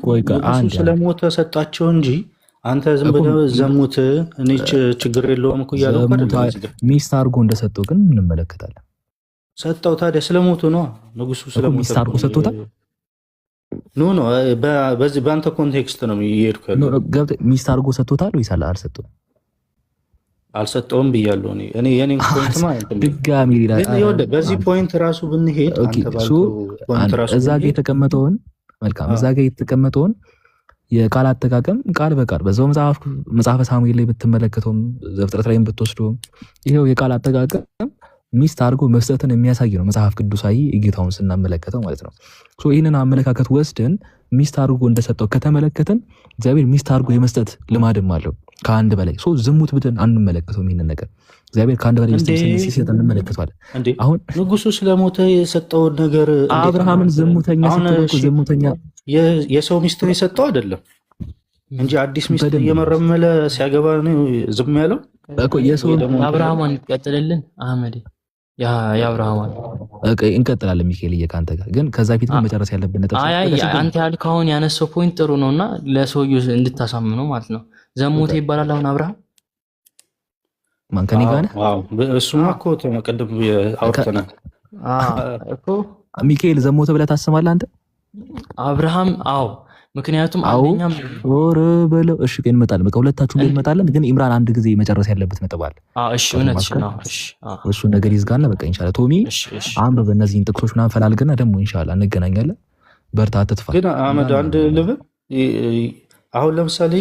እሱ ስለሞተ ሰጣቸው እንጂ አንተ ዝም ብለህ ዘሙት እኔ ችግር የለውም እኮ እያለው ሚስት አድርጎ እንደሰጠው ግን እንመለከታለን። ሰጠው ታዲያ ስለሞቱ ነው። ንጉሱ ስለሞቱ ሚስት አድርጎ ሰጥቶታል። ኖ በዚህ በአንተ ኮንቴክስት ነው እየሄድኩ ያለው። ሚስት አድርጎ ሰጥቶታል ወይስ አልሰጠውም? አልሰጠውም ብያለሁ እኔ የኔን ፖይንት ማለት ነው። ድጋሚ በዚህ ፖይንት ራሱ ብንሄድ እዛ ጋር የተቀመጠውን መልካም እዛ ጋር የተቀመጠውን የቃል አጠቃቀም ቃል በቃል በዛው መጽሐፈ ሳሙኤል ላይ ብትመለከተውም ዘፍጥረት ላይም ብትወስደውም ይሄው የቃል አጠቃቀም ሚስት አድርጎ መስጠትን የሚያሳይ ነው። መጽሐፍ ቅዱሳዊ እይታውን ስናመለከተው ማለት ነው። ይህንን አመለካከት ወስደን ሚስት አድርጎ እንደሰጠው ከተመለከተን እግዚአብሔር ሚስት አድርጎ የመስጠት ልማድም አለው። ከአንድ በላይ ዝሙት ብትን አንመለከተውም። ይሄንን ነገር እግዚአብሔር ከአንድ በላይ ሲሰጥ እንመለከተዋለን። አሁን ንጉሱ ስለሞተ የሰጠውን ነገር አብርሃምን ዝሙተኛ ዝሙተኛ የሰው ሚስት የሰጠው አይደለም እንጂ አዲስ ሚስት እየመረመለ ሲያገባ ነው ዝም ያለው እኮ። የሰው አብርሃምን ይቀጥልልን አህመድ የአብርሃምን እንቀጥላለን። ሚካኤል ከአንተ ጋር ግን ከዛ ፊት ግን መጨረስ ያለብን ነጥብ አንተ ያልከው አሁን ያነሳው ፖይንት ጥሩ ነውና ለሰውዬው እንድታሳምነው ማለት ነው። ዘሞተ ይባላል አሁን አብርሃም ማን ከኔ ጋር እሱማ እኮ ተቀደም አውርተናል እኮ። ሚካኤል ዘሞተ ብለህ ታስባለህ አንተ? አብርሃም አዎ፣ ምክንያቱም አንደኛም ወረ በለው። እሺ ግን እንመጣለን፣ በቃ ሁለታችሁ ላይ እንመጣለን። ግን ኢምራን አንድ ጊዜ መጨረስ ያለበት ነጥብ አለ። እሺ እውነትሽ ነው። እሱ ነገር ይዝጋና በቃ ኢንሻአላህ ቶሚ አንብብ እነዚህን ጥቅሶች ምናምን ፈላልገና ደግሞ ኢንሻአላህ እንገናኛለን። በርታ፣ አትጥፋ። ግን አህመድ አንድ ልብል አሁን ለምሳሌ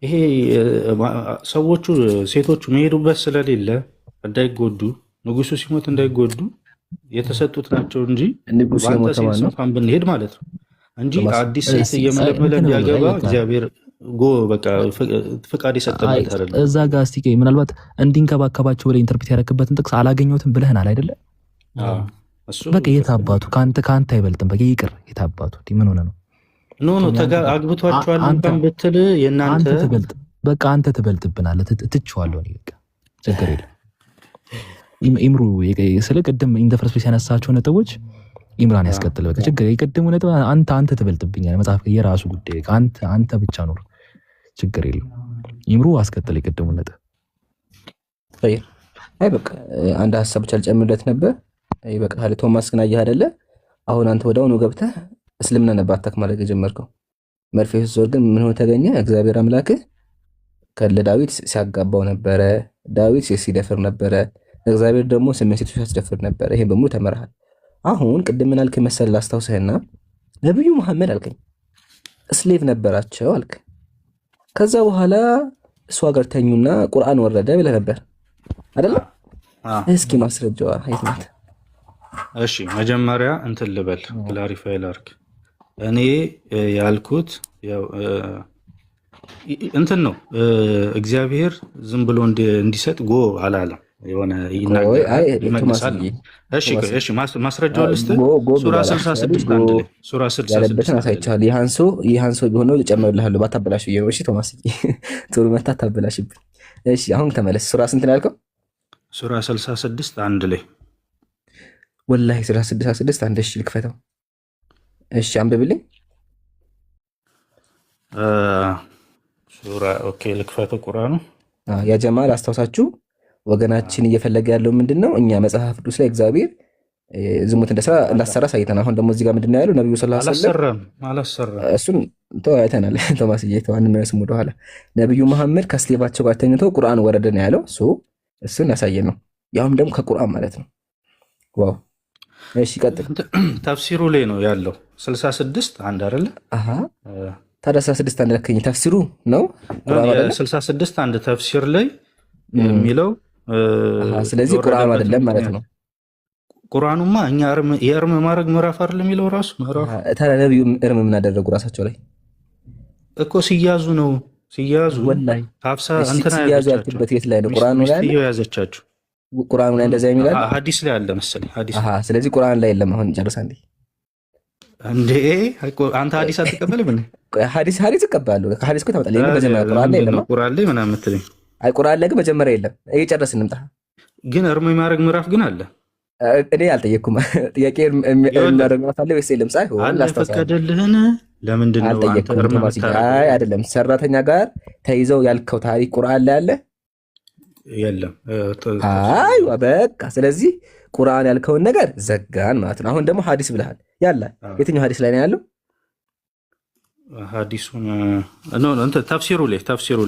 ይሄ ሰዎቹ ሴቶቹ መሄዱበት ስለሌለ እንዳይጎዱ ንጉሱ ሲሞት እንዳይጎዱ የተሰጡት ናቸው እንጂ ባንተ ሴት እንኳን ብንሄድ ማለት ነው እንጂ አዲስ ሴት እየመለመለ እንዲያገባ እግዚአብሔር በቃ ፍቃድ የሰጠበት አይደለም። እዛ ጋር እስቲ ምናልባት እንዲንከባከባቸው ብለህ ኢንተርፕሬት ያደረክበትን ጥቅስ አላገኘሁትም ብለህናል አይደለ? በቃ የታባቱ ከአንተ አይበልጥም። በቃ ይቅር የታባቱ ምን ሆነ ነው? ኖ አግብቷቸዋል እንኳን ብትል የእናንተ በቃ አንተ ትበልጥብናለህ። ትችዋለሁ እኔ በቃ ችግር የለም። ኢምሩ ስለ ቅድም ኢንተርፕሬት ያነሳቸው ነጥቦች ኢምራን ያስቀጥል። በቃ ችግር የቀደሙ ነጥብ አንተ ትበልጥብኛለህ። መጽሐፍ የራሱ ጉዳይ አንተ ብቻ ኖር፣ ችግር የለም። ኢምሩ አስቀጥል የቀደሙ ነጥብ። አይ በቃ አንድ ሀሳብ ብቻ ልጨምርለት ነበር። አይ በቃ ቶማስ ግን አየህ አይደለ? አሁን አንተ ወዲያውኑ ገብተህ እስልምና ነበር አታክ ማድረግ የጀመርከው። መርፌ ስትዞር ግን ምን ሆነ ተገኘ? እግዚአብሔር አምላክህ ለዳዊት ሲያጋባው ነበረ። ዳዊት ሲደፍር ነበረ። እግዚአብሔር ደግሞ ስሜት ሴቶች ሲያስደፍር ነበረ። ይሄን በሙሉ ተመረሃል። አሁን ቅድም ምን አልክ መሰል ላስታውስህና ነብዩ መሐመድ አልከኝ እስሌቭ ነበራቸው አልክ። ከዛ በኋላ እሱ ሀገር ተኙና ቁርአን ወረደ ብለህ ነበር አይደለ? እስኪ ማስረጃዋ የት ናት? እሺ መጀመሪያ እንትን ልበል ክላሪፋይ ላርክ። እኔ ያልኩት ያው እንትን ነው እግዚአብሔር ዝም ብሎ እንዲሰጥ ጎ አላለም። የሆነ ይመልሳል። እሺ ማስረጃው ልስጥ። ሱራ 66 አንድ ላይ ሱራ 66 አሳይቻለሁ። ይሃንሶ ቢሆነው ልጨምርልሃለሁ ባታበላሽ ነው። እሺ ቶማስ ጥሩ መታ ታበላሽብኝ። እሺ አሁን ተመለስ። ሱራ ስንት ነው ያልከው? ሱራ 66 አንድ ላይ ወላሂ ሱራ 66 አንድ። እሺ ልክፈተው። እሺ አንብብልኝ። ሱራ ኦኬ ልክፈተው ቁርአኑ። ያ ጀማል አስታውሳችሁ ወገናችን እየፈለገ ያለው ምንድነው? እኛ መጽሐፍ ቅዱስ ላይ እግዚአብሔር ዝሙት እንዳሰራ ሳይተና። አሁን ደግሞ እዚህ ጋር ምንድነው ያለው? ነብዩ ሰለላሁ ዐለይሂ ወሰለም አላሰራም። እሱን ተወያይተናል። ቶማስዬ ተዋን መልስም ወደ ኋላ ነብዩ መሐመድ ከስሌባቸው ጋር ተኝተው ቁርአን ወረደ ነው ያለው። እሱን ያሳየን ነው። ያውም ደግሞ ከቁርአን ማለት ነው። ዋው እሺ ቀጥል። ተፍሲሩ ላይ ነው ያለው 66 አንድ አይደለ? አሃ ታዲያ 66 አንድ ለከኝ ተፍሲሩ ነው ቁርአን አይደለ? 66 አንድ ተፍሲር ላይ የሚለው ስለዚህ ቁርአን አይደለም ማለት ነው። ቁርአኑማ እኛ የእርም ማድረግ ምዕራፍ አይደለም የሚለው ራሱ ምዕራፍ። ታዲያ ነብዩ እርም ምን አደረጉ? ራሳቸው ላይ እኮ ሲያዙ ነው ሲያዙ። ወላሂ ሀፍሳ እንትና ሲያዙ ያልኩበት የት ላይ ነው? ቁርአኑ ላይ ያዘቻችሁ። ቁርአኑ ላይ እንደዛ የሚላል ሐዲስ ላይ አለ መሰለኝ። ሐዲስ ስለዚህ ቁርአን ላይ የለም። አሁን ጨርሳ እንዴ አንተ ሐዲስ አትቀበልም እንዴ? ሐዲስ እቀበላለሁ። ከሐዲስ እኮ ታመጣለህ። መጀመሪያ ቁርአን ላይ የለም። ቁርአን ላይ ምናምን የምትለኝ አይ ቁርአን ላይ ግን መጀመሪያ የለም። እየጨረስን እንምጣ። ግን እርም የማድረግ ምዕራፍ ግን አለ። እኔ አልጠየቅኩም። ጥያቄ የሚያደርግ ምዕራፍ አለ ወይስ የለም? ሳይሆን አልፈቀደልህን? ለምንድን ነው አንተ እርም? አይ አይደለም። ሰራተኛ ጋር ተይዘው ያልከው ታሪክ ቁርአን ላይ አለ? የለም። አይ በቃ ስለዚህ ቁርአን ያልከውን ነገር ዘጋን ማለት ነው። አሁን ደግሞ ሐዲስ ብለሃል። ያለ የትኛው ሐዲስ ላይ ነው ያለው? ሐዲሱን ነው እንት ተፍሲሩ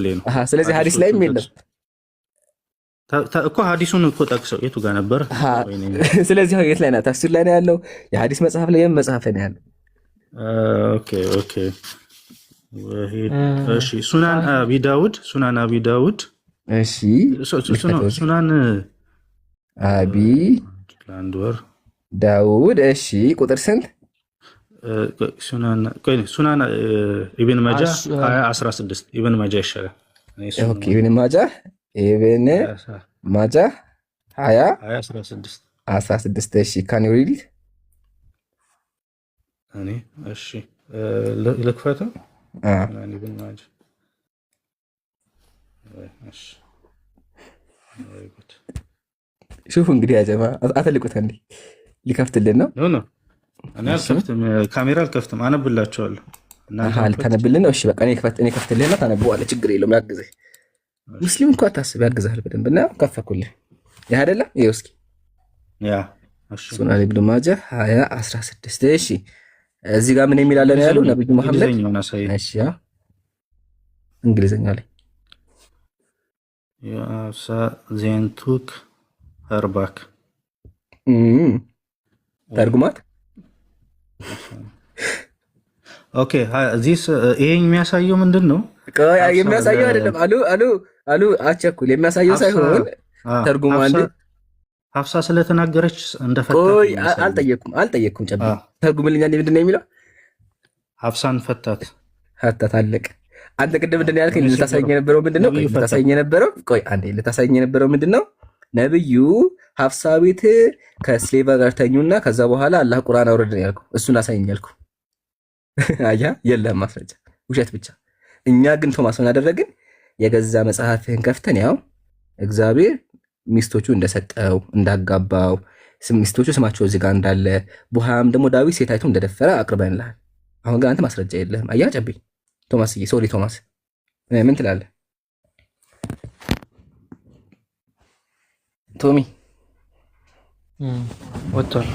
ላይ ነው። ስለዚህ ሐዲስ ላይም የለም እኮ። ሐዲሱን እኮ ጠቅሰው የቱ ጋር ነበር? ስለዚህ የት ላይ ነው? ተፍሲር ላይ ነው ያለው? የሐዲስ መጽሐፍ ላይ መጽሐፍ ላይ ነው ያለው? ኦኬ እሺ። ሱናን አቢ ዳውድ እሺ። ሱናን አቢ ለአንድ ወር ዳውድ እሺ። ቁጥር ስንት? ሱናን ኢብን ማጃ 16 ኢብን ማጃ ይሻላል። ኢብን ማጃህ 20:16 እሺ ካን ዩ ሪድ እኔ እሺ ልክፈተው ኢብን ማጃህ እሺ ሹፍ እንግዲህ ያ ጀማ አተልቁት እንዴ ሊከፍትልን ነው ኖ እኔ አልከፍትም ካሜራ አልከፍትም አነብላችኋለሁ ታነብልን ነው እሺ በቃ እኔ ከፍትልህና ታነበዋለህ ችግር የለውም ያግዝህ ሙስሊም እንኳን ታስብ ያግዝሃል በደንብ እና ከፈኩልህ ያ አይደለ ይኸው እስኪ ያ እሺ ሱናን ኢብኑ ማጃህ 20:16 እሺ እዚህ ጋር ምን የሚል አለ ነው ያለው ነብዩ መሐመድ እሺ እንግሊዘኛ ላይ ያሳ ዜንቱክ ሀርባክ ተርጉማት ኦኬ ዚስ ይሄን የሚያሳየው ምንድን ነው? የሚያሳየው አይደለም አሉ አቸኩል የሚያሳየው ሳይሆን ተርጉማ እንደ ሀፍሳ ስለተናገረች እንደፈታ ቆይ አልጠየቅኩም ጨብ ተርጉምልኛ ምንድን ነው የሚለው ሀፍሳን ፈታት አለቀ አንተ ቅድም ምንድን ነው ያልከኝ ልታሳየኝ የነበረው ምንድን ነው ልታሳየኝ የነበረው ምንድን ነው ነብዩ ሀፍሳ ቤት ከስሌቫ ጋር ተኙና ከዛ በኋላ አላህ ቁርአን አወረደ ያልኩ እሱን አሳየኝ ያልኩ አያ የለም ማስረጃ ውሸት ብቻ እኛ ግን ቶማስ ምን አደረግን የገዛ መጽሐፍህን ከፍተን ያው እግዚአብሔር ሚስቶቹ እንደሰጠው እንዳጋባው ሚስቶቹ ስማቸው እዚህ ጋር እንዳለ በኋላም ደግሞ ዳዊት ሴታይቱ እንደደፈረ አቅርበንልሃል አሁን ግን አንተ ማስረጃ የለህም አያ ጨብኝ ቶማስዬ ሶሪ ቶማስ ምን ትላለህ ቶሚ ወጥቷል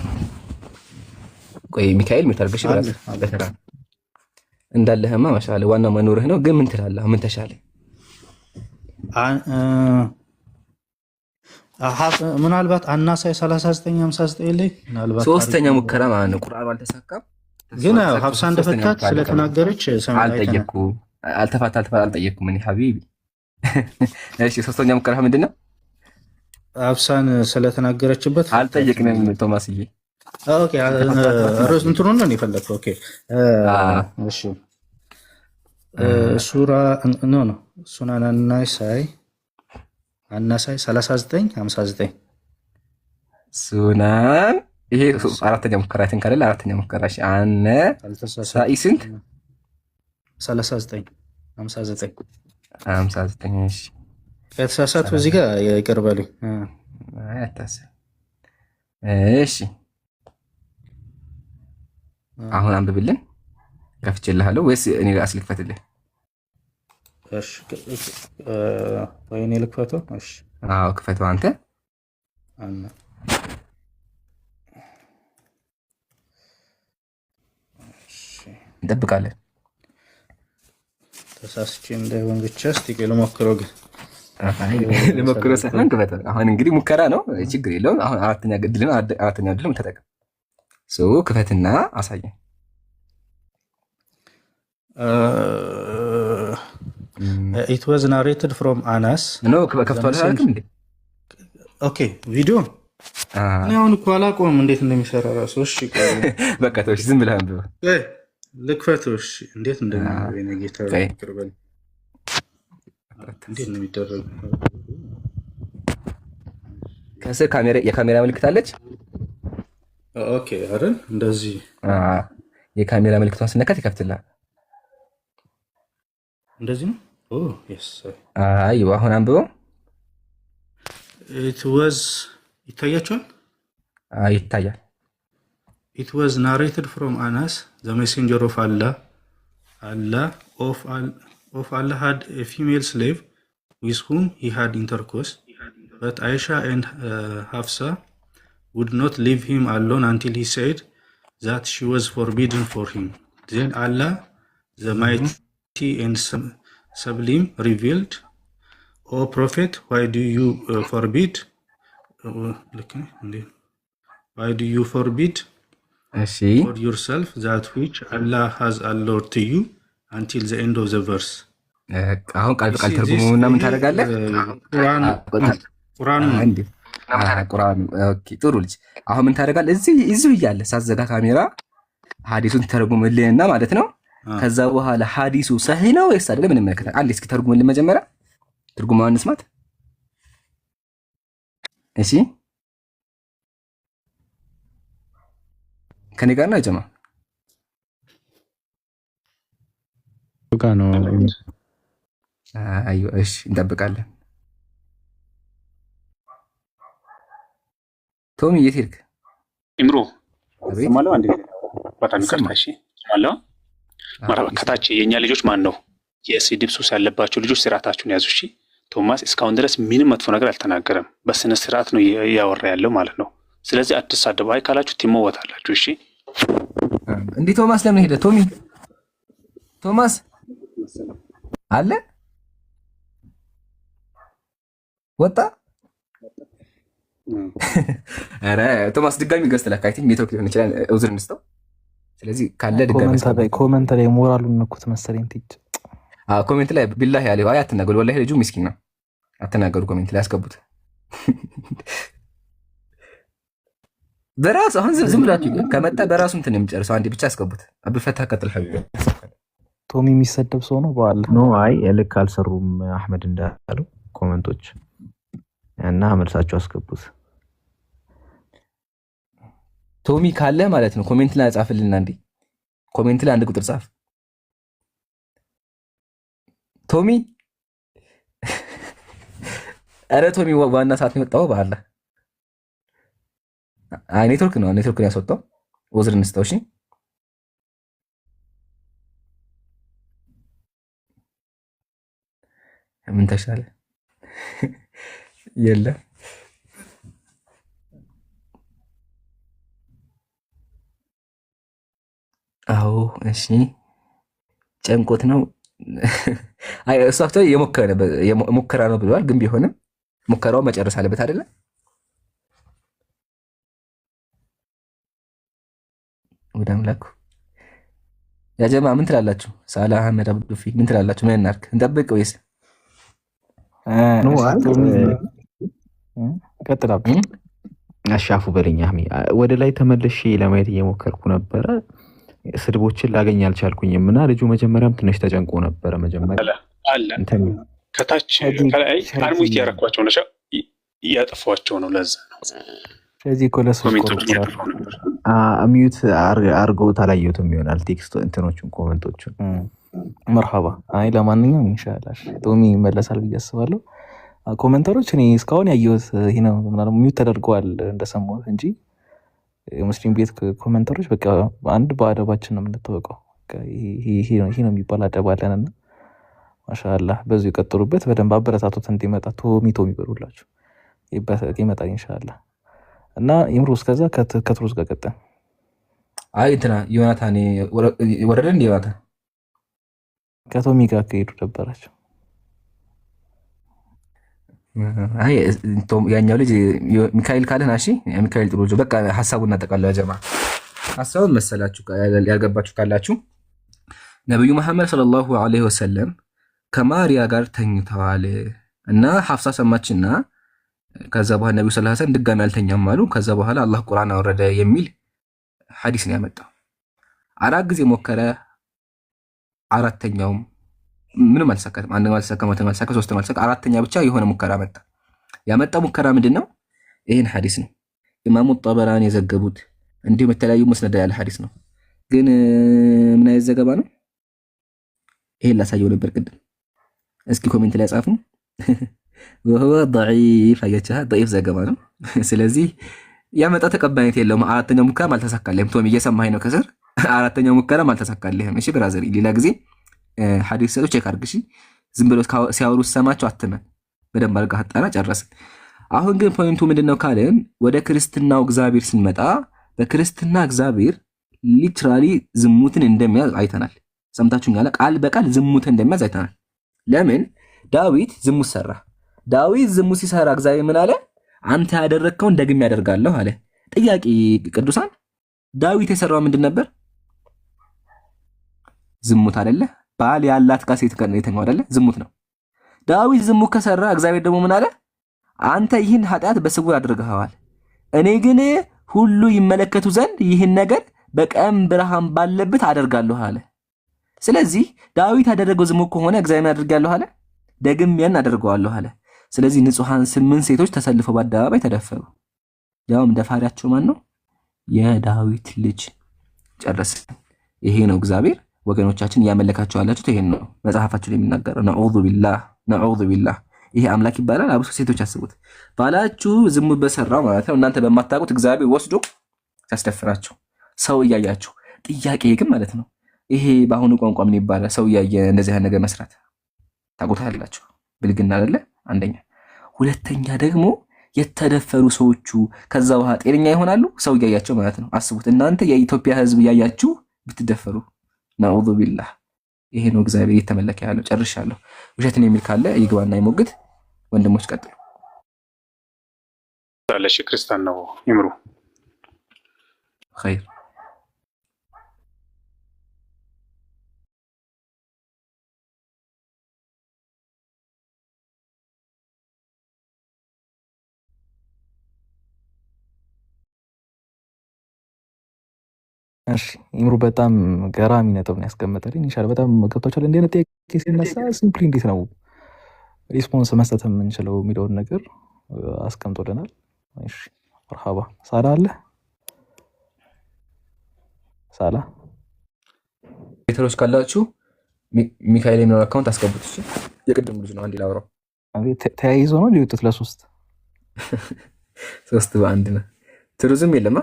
ቆይ ሚካኤል ምታርገሽ ብራስ በተራ እንዳለህማ ማሻአላ ዋናው መኖርህ ነው ግን ምን ትላለህ ምን ተሻለ ምናልባት አናሳይ 39:59 ላይ ምናልባት ሶስተኛ ሙከራ ማለት ነው ቁርአን አልተሳካም ግን ሀፍሳ እንደፈታት ስለተናገረች አልጠየቅኩም አልጠየቅኩም እኔ ሀቢቢ እሺ ሶስተኛ ሙከራ ምንድነው ሀፍሳን ስለተናገረችበት አልጠየቅንም ቶማስዬ ኦኬ ርዕስ እንትኑን ነው የፈለከው ኦኬ እሺ ሱራ ኖ ሱናን አናሳይ 39:59 ሱናን ይሄ አራተኛ ሙከራችን ካለ አራተኛ ሙከራሽ አነ ሳኢ ስንት 39:59 እሺ ከተሳሳቱ እዚህ ጋር ይቀርባሉኝ አያታስብ እሺ አሁን አንብብልን ከፍቼልሃለሁ ወይስ እኔ አስልክፈትልህ እሺ ወይኔ ልክፈተው እሺ አዎ ክፈተው አንተ አና እንጠብቃለን ተሳስቼ እንዳይሆን ብቻ እስቲ ልሞክረው ግን ልሞክረው ሳይሆን ክፈተው አሁን እንግዲህ ሙከራ ነው ችግር የለውም አሁን አራተኛ ዕድልም ተጠቀም ክፈትና አሳየን it was narrated from Anas no ከፍቷል አልኩም እንዴ ኦኬ ቪዲዮ እኔ አሁን እኮ አላውቀውም እንዴት እንደሚሰራ ራሱ እሺ በቃ ተውሽ ዝም ብለህ አንብበው ልክፈተው እሺ እንዴት እንደሚሆን የጌታ ይቅርበል እንዴት ነው የሚደረገው ከስር የካሜራ ምልክት አለች ኦኬ አይደል እንደዚህ የካሜራ ምልክቷን ስነካት ይከፍትልሃል እንደዚህ ነው ኦ yes አይዋ አሁን አንብበው it was ይታያችኋል ይታያል it was narrated from Anas the messenger of Allah of Allah had a female slave with whom he had intercourse but Aisha and Hafsa would not leave him alone until he said that she was forbidden for him. Then Allah, the mighty and sublime, revealed, O Prophet, why do you forbid? Why do you forbid for yourself that which Allah has allowed to you until the end of the verse? አሁን ቃል በቃል ተርጉሙና ምን ታደርጋለህ? ቁርአን ኦኬ ጥሩ ልጅ አሁን ምን ታደርጋለህ እዚሁ እያለ ሳዘጋ ካሜራ ሐዲሱን ተርጉምልህና ማለት ነው ከዛ በኋላ ሐዲሱ ሰሂህ ነው ወይስ አይደለም እንመለከታለን አንዴ እስኪ ተርጉምልን መጀመሪያ ትርጉሟን እንስማት። እሺ ከኔ ጋር ነው ጀማ ጋር ነው። አዩ እሺ እንጠብቃለን። ቶሚ የት ሄድክ? ኢምሮ ሰማለው አንዴ በጣም ይከርታሽ ሰማለው ማራባ ከታች የኛ ልጆች ማን ነው የስድብ ሱስ ያለባቸው ልጆች ስርዓታችሁን ያዙ። እሺ ቶማስ እስካሁን ድረስ ምንም መጥፎ ነገር አልተናገረም። በስነ ስርዓት ነው ያወራ ያለው ማለት ነው። ስለዚህ አትሳደቡ። አይ ካላችሁ ትሞታላችሁ። እሺ እንዴ ቶማስ ለምን ሄደ? ቶማስ አለ ወጣ። አረ ቶማስ ድጋሚ ገዝተላካ አይ ቲንክ ኔትወርክ ሊሆን ይችላል። ኡዝር እንስተው። ስለዚህ ካለ ድጋሚ ኮሜንት ላይ ሞራሉን ነኩት መሰለኝ። ኮሜንት ላይ ቢላህ ያለው አይ አትናገሩ። ወላሂ ልጁ ምስኪን ነው። አትናገሩ። ኮሜንት ላይ ያስገቡት በራሱ አሁን ዝም ብላችሁ ከመጣ በራሱ እንትን የሚጨርሰው አንዴ ብቻ ያስገቡት። አብፈታ ቀጥል ሐቢብ ቶሚ የሚሰደብ ሰው ነው በኋላ ኖ አይ ልክ አልሰሩም አህመድ እንዳለው ኮሜንቶች እና መልሳቸው አስገቡት። ቶሚ ካለ ማለት ነው ኮሜንት ላይ ጻፍልና እንዴ ኮሜንት ላይ አንድ ቁጥር ጻፍ። ቶሚ አረ ቶሚ ዋና ሰዓት ነው የወጣው በኋላ ኔትወርክ ነው ያስወጣው። ኡዝር እንስተው። እሺ ምን ተሻለ? የለም አዎ እሺ ጨንቆት ነው። አይ እሱ አክቹዋሊ የሞከራ ነው ብለዋል። ግን ቢሆንም ሙከራው መጨረስ አለበት አይደለ? ወደ አምላኩ ያ ጀማ ምን ትላላችሁ? ሳላ አህመድ አብዱፊ ምን ትላላችሁ? ምን እናድርግ? እንጠብቅ ወይስ ቀጥላብ? አሻፉ በለኛ ወደ ላይ ተመልሼ ለማየት እየሞከርኩ ነበረ። ስድቦችን ላገኝ አልቻልኩኝም እና ልጁ መጀመሪያም ትንሽ ተጨንቆ ነበረ። መጀመሪያ አለ ከታች ከላይ አርሙት ያረኳቸው ነው እያጠፏቸው ነው። ለዛ ነው ስለዚህ ኮለስ ሚዩት አርገውት አላየሁትም ይሆናል ቴክስት እንትኖቹን ኮመንቶቹን። መርሃባ። አይ ለማንኛውም ኢንሻአላህ ቶሚ ይመለሳል ብዬ አስባለሁ። ኮመንተሮች እኔ እስካሁን ያየሁት ይሄ ነው። ምናልባት ሚዩት ተደርገዋል እንደሰማሁት እንጂ የሙስሊም ቤት ኮመንተሮች በቃ አንድ በአደባችን ነው የምንታወቀው። ይሄ ነው የሚባል አደብ አለንና ማሻአላህ በዚሁ ይቀጥሉበት። በደንብ አበረታቱት እንዲመጣ። ቶሚ ይበሉላችሁ ይመጣል ኢንሻአላህ። እና ኢምሩ እስከዛ ከትሩስ ጋር ቀጠን። አይ እንትና ዮናታን ወረደ እንደ ዮናታን ከቶሚ ጋር ከሄዱ ነበራቸው። አይ ያኛው ልጅ ሚካኤል ካለን እሺ ሚካኤል ጥሩ ልጅ። በቃ ሐሳቡን እናጠቃለለ ጀማ። ሐሳቡን መሰላችሁ ያልገባችሁ ካላችሁ ነብዩ መሐመድ ሰለላሁ ዐለይሂ ወሰለም ከማሪያ ጋር ተኝተዋል እና ሐፍሳ ሰማችና ከዛ በኋላ ነብዩ ሰለላሁ ዐለይሂ ወሰለም ድጋሚ አልተኛም አሉ። ከዛ በኋላ አላህ ቁርአን አወረደ የሚል ሐዲስ ነው ያመጣው። አራት ጊዜ ሞከረ፣ አራተኛውም ምንም አልተሳካም። አንደኛው አልተሳካም፣ ሁለተኛው አልተሳካም፣ ሶስተኛው አልተሳካም። አራተኛ ብቻ የሆነ ሙከራ መጣ። ያመጣው ሙከራ ምንድነው? ይሄን ሐዲስ ነው ኢማሙ ጠበራኒ የዘገቡት፣ እንዲሁም የተለያዩ መስነድ ያለ ሐዲስ ነው። ግን ምን አይነት ዘገባ ነው? ይሄን ላሳየው ነበር ቅድም። እስኪ ኮሜንት ላይ ጻፉ። ወሁወ ضعيف አያቻ ضعيف ዘገባ ነው። ስለዚህ ያመጣው ተቀባይነት የለውም። አራተኛው ሙከራም አልተሳካልህም። ቶም እየሰማኸኝ ነው ከስር? አራተኛው ሙከራም አልተሳካልህም። እሺ ብራዘር፣ ሌላ ጊዜ ሐዲስ ሰው ቼክ አድርግ። እሺ ዝም ብሎ ሲያወሩ ሰማቸው አትመን። በደንብ አድርገህ አጣራ። ጨረስን። አሁን ግን ፖይንቱ ምንድነው ካለን ወደ ክርስትናው እግዚአብሔር ስንመጣ በክርስትና እግዚአብሔር ሊትራሊ ዝሙትን እንደሚያዝ አይተናል። ሰምታችሁኛል? ቃል በቃል ዝሙትን እንደሚያዝ አይተናል። ለምን? ዳዊት ዝሙት ሰራ። ዳዊት ዝሙት ሲሰራ እግዚአብሔር ምን አለ? አንተ ያደረግከውን ደግሜ ያደርጋለሁ አለ። ጥያቄ ቅዱሳን፣ ዳዊት የሰራው ምንድን ነበር? ዝሙት አይደለ? ባል ያላት ጋር ሴት ጋር የተኛው አይደለ? ዝሙት ነው። ዳዊት ዝሙት ከሰራ እግዚአብሔር ደግሞ ምን አለ? አንተ ይህን ኃጢአት በስውር አድርገኸዋል፣ እኔ ግን ሁሉ ይመለከቱ ዘንድ ይህን ነገር በቀን ብርሃን ባለበት አደርጋለሁ አለ። ስለዚህ ዳዊት ያደረገው ዝሙት ከሆነ እግዚአብሔር አድርጋለሁ አለ። ደግም ያን አደርገዋለሁ አለ። ስለዚህ ንጹሐን 8 ሴቶች ተሰልፈው በአደባባይ ተደፈሩ። ያውም ደፋሪያቸው ማን ነው? የዳዊት ልጅ። ጨረስን። ይሄ ነው እግዚአብሔር ወገኖቻችን እያመለካቸው ያላችሁት ይሄን ነው መጽሐፋችሁ ላይ የሚናገረው። ነዑዙ ቢላህ ነዑዙ ቢላህ። ይሄ አምላክ ይባላል። አብሶ ሴቶች አስቡት፣ ባላችሁ ዝሙት በሰራው ማለት ነው እናንተ በማታውቁት እግዚአብሔር ወስዶ ሲያስደፍራቸው ሰው እያያችሁ። ጥያቄ ግን ማለት ነው ይሄ በአሁኑ ቋንቋ ምን ይባላል? ሰው እያየ እንደዚህ ነገር መስራት ታውቁታላችሁ። ብልግና አይደለ? አንደኛ። ሁለተኛ ደግሞ የተደፈሩ ሰዎቹ ከዛ በኋላ ጤነኛ ይሆናሉ? ሰው እያያቸው ማለት ነው። አስቡት እናንተ የኢትዮጵያ ሕዝብ እያያችሁ ብትደፈሩ። ነዑዙ ቢላህ። ይሄ ነው እግዚአብሔር እየተመለከ ያለው። ጨርሻለሁ። ውሸትን የሚል ካለ ይግባና ይሞግት። ወንድሞች ቀጥሉ። ለሽ ክርስቲያን ነው ይምሩ። ኸይር እሺ ይምሩ በጣም ገራሚ ነጥብ ነው ያስቀመጠልኝ። ኢንሻአላህ በጣም ገብቷችኋል። እንዴት ነው ጥያቄ ሲነሳ ሲምፕሊ እንዴት ነው ሪስፖንስ መስጠት የምንችለው የሚለውን ነገር አስቀምጦልናል። እሺ መርሐባ። ሳላ አለ ሳላ ቤተሮች ካላችሁ ሚካኤል የሚለው አካውንት አስገቡት። እሺ የቅድም ልጅ ነው። አንዴ ላውራው። ተያይዞ ነው ሊወጡት ለሶስት ሶስት በአንድ ነው። ትሩዝም የለማ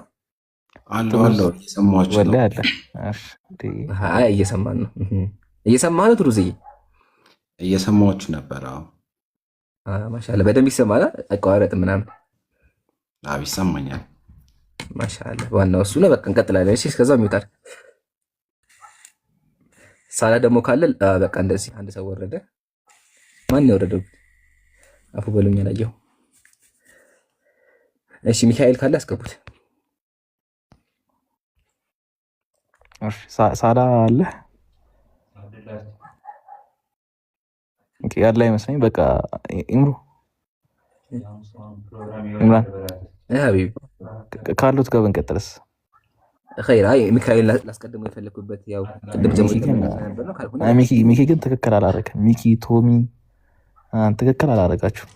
አለው እየሰማችሁ ነው። ወላሂ አለ። እሺ አይ እየሰማን ነው። እየሰማህ ነው ትሩዝዬ? እየሰማችሁ ነበር። ማሻአላ በደንብ ይሰማል። አቋረጥ ምናምን ይሰማኛል። ማሻአላ ዋናው እሱ ነው። በቃ እንቀጥላለን። እሺ እስከዛው ይወጣል። ሳላ ደግሞ ካለ በቃ እንደዚህ አንድ ሰው ወረደ። ማን ነው የወረደው? አፉ በሉኝ አላየሁ። እሺ ሚካኤል ካለ አስገቡት። እሺ ሳላ አለ። ኦኬ ያለ አይመስለኝ። በቃ ኢምሩ ኢምራን ሀቢብ ካሉት ጋር ብንቀጥልስ? ኸይር። አይ ሚካኤል ላስቀድመው የፈለኩበት ያው ቅድም ጀምሮ ነበር ነው ካልሆነ ሚኪ ግን ትክክል አላረከም። ሚኪ ቶሚ ትክክል አላረጋችሁ።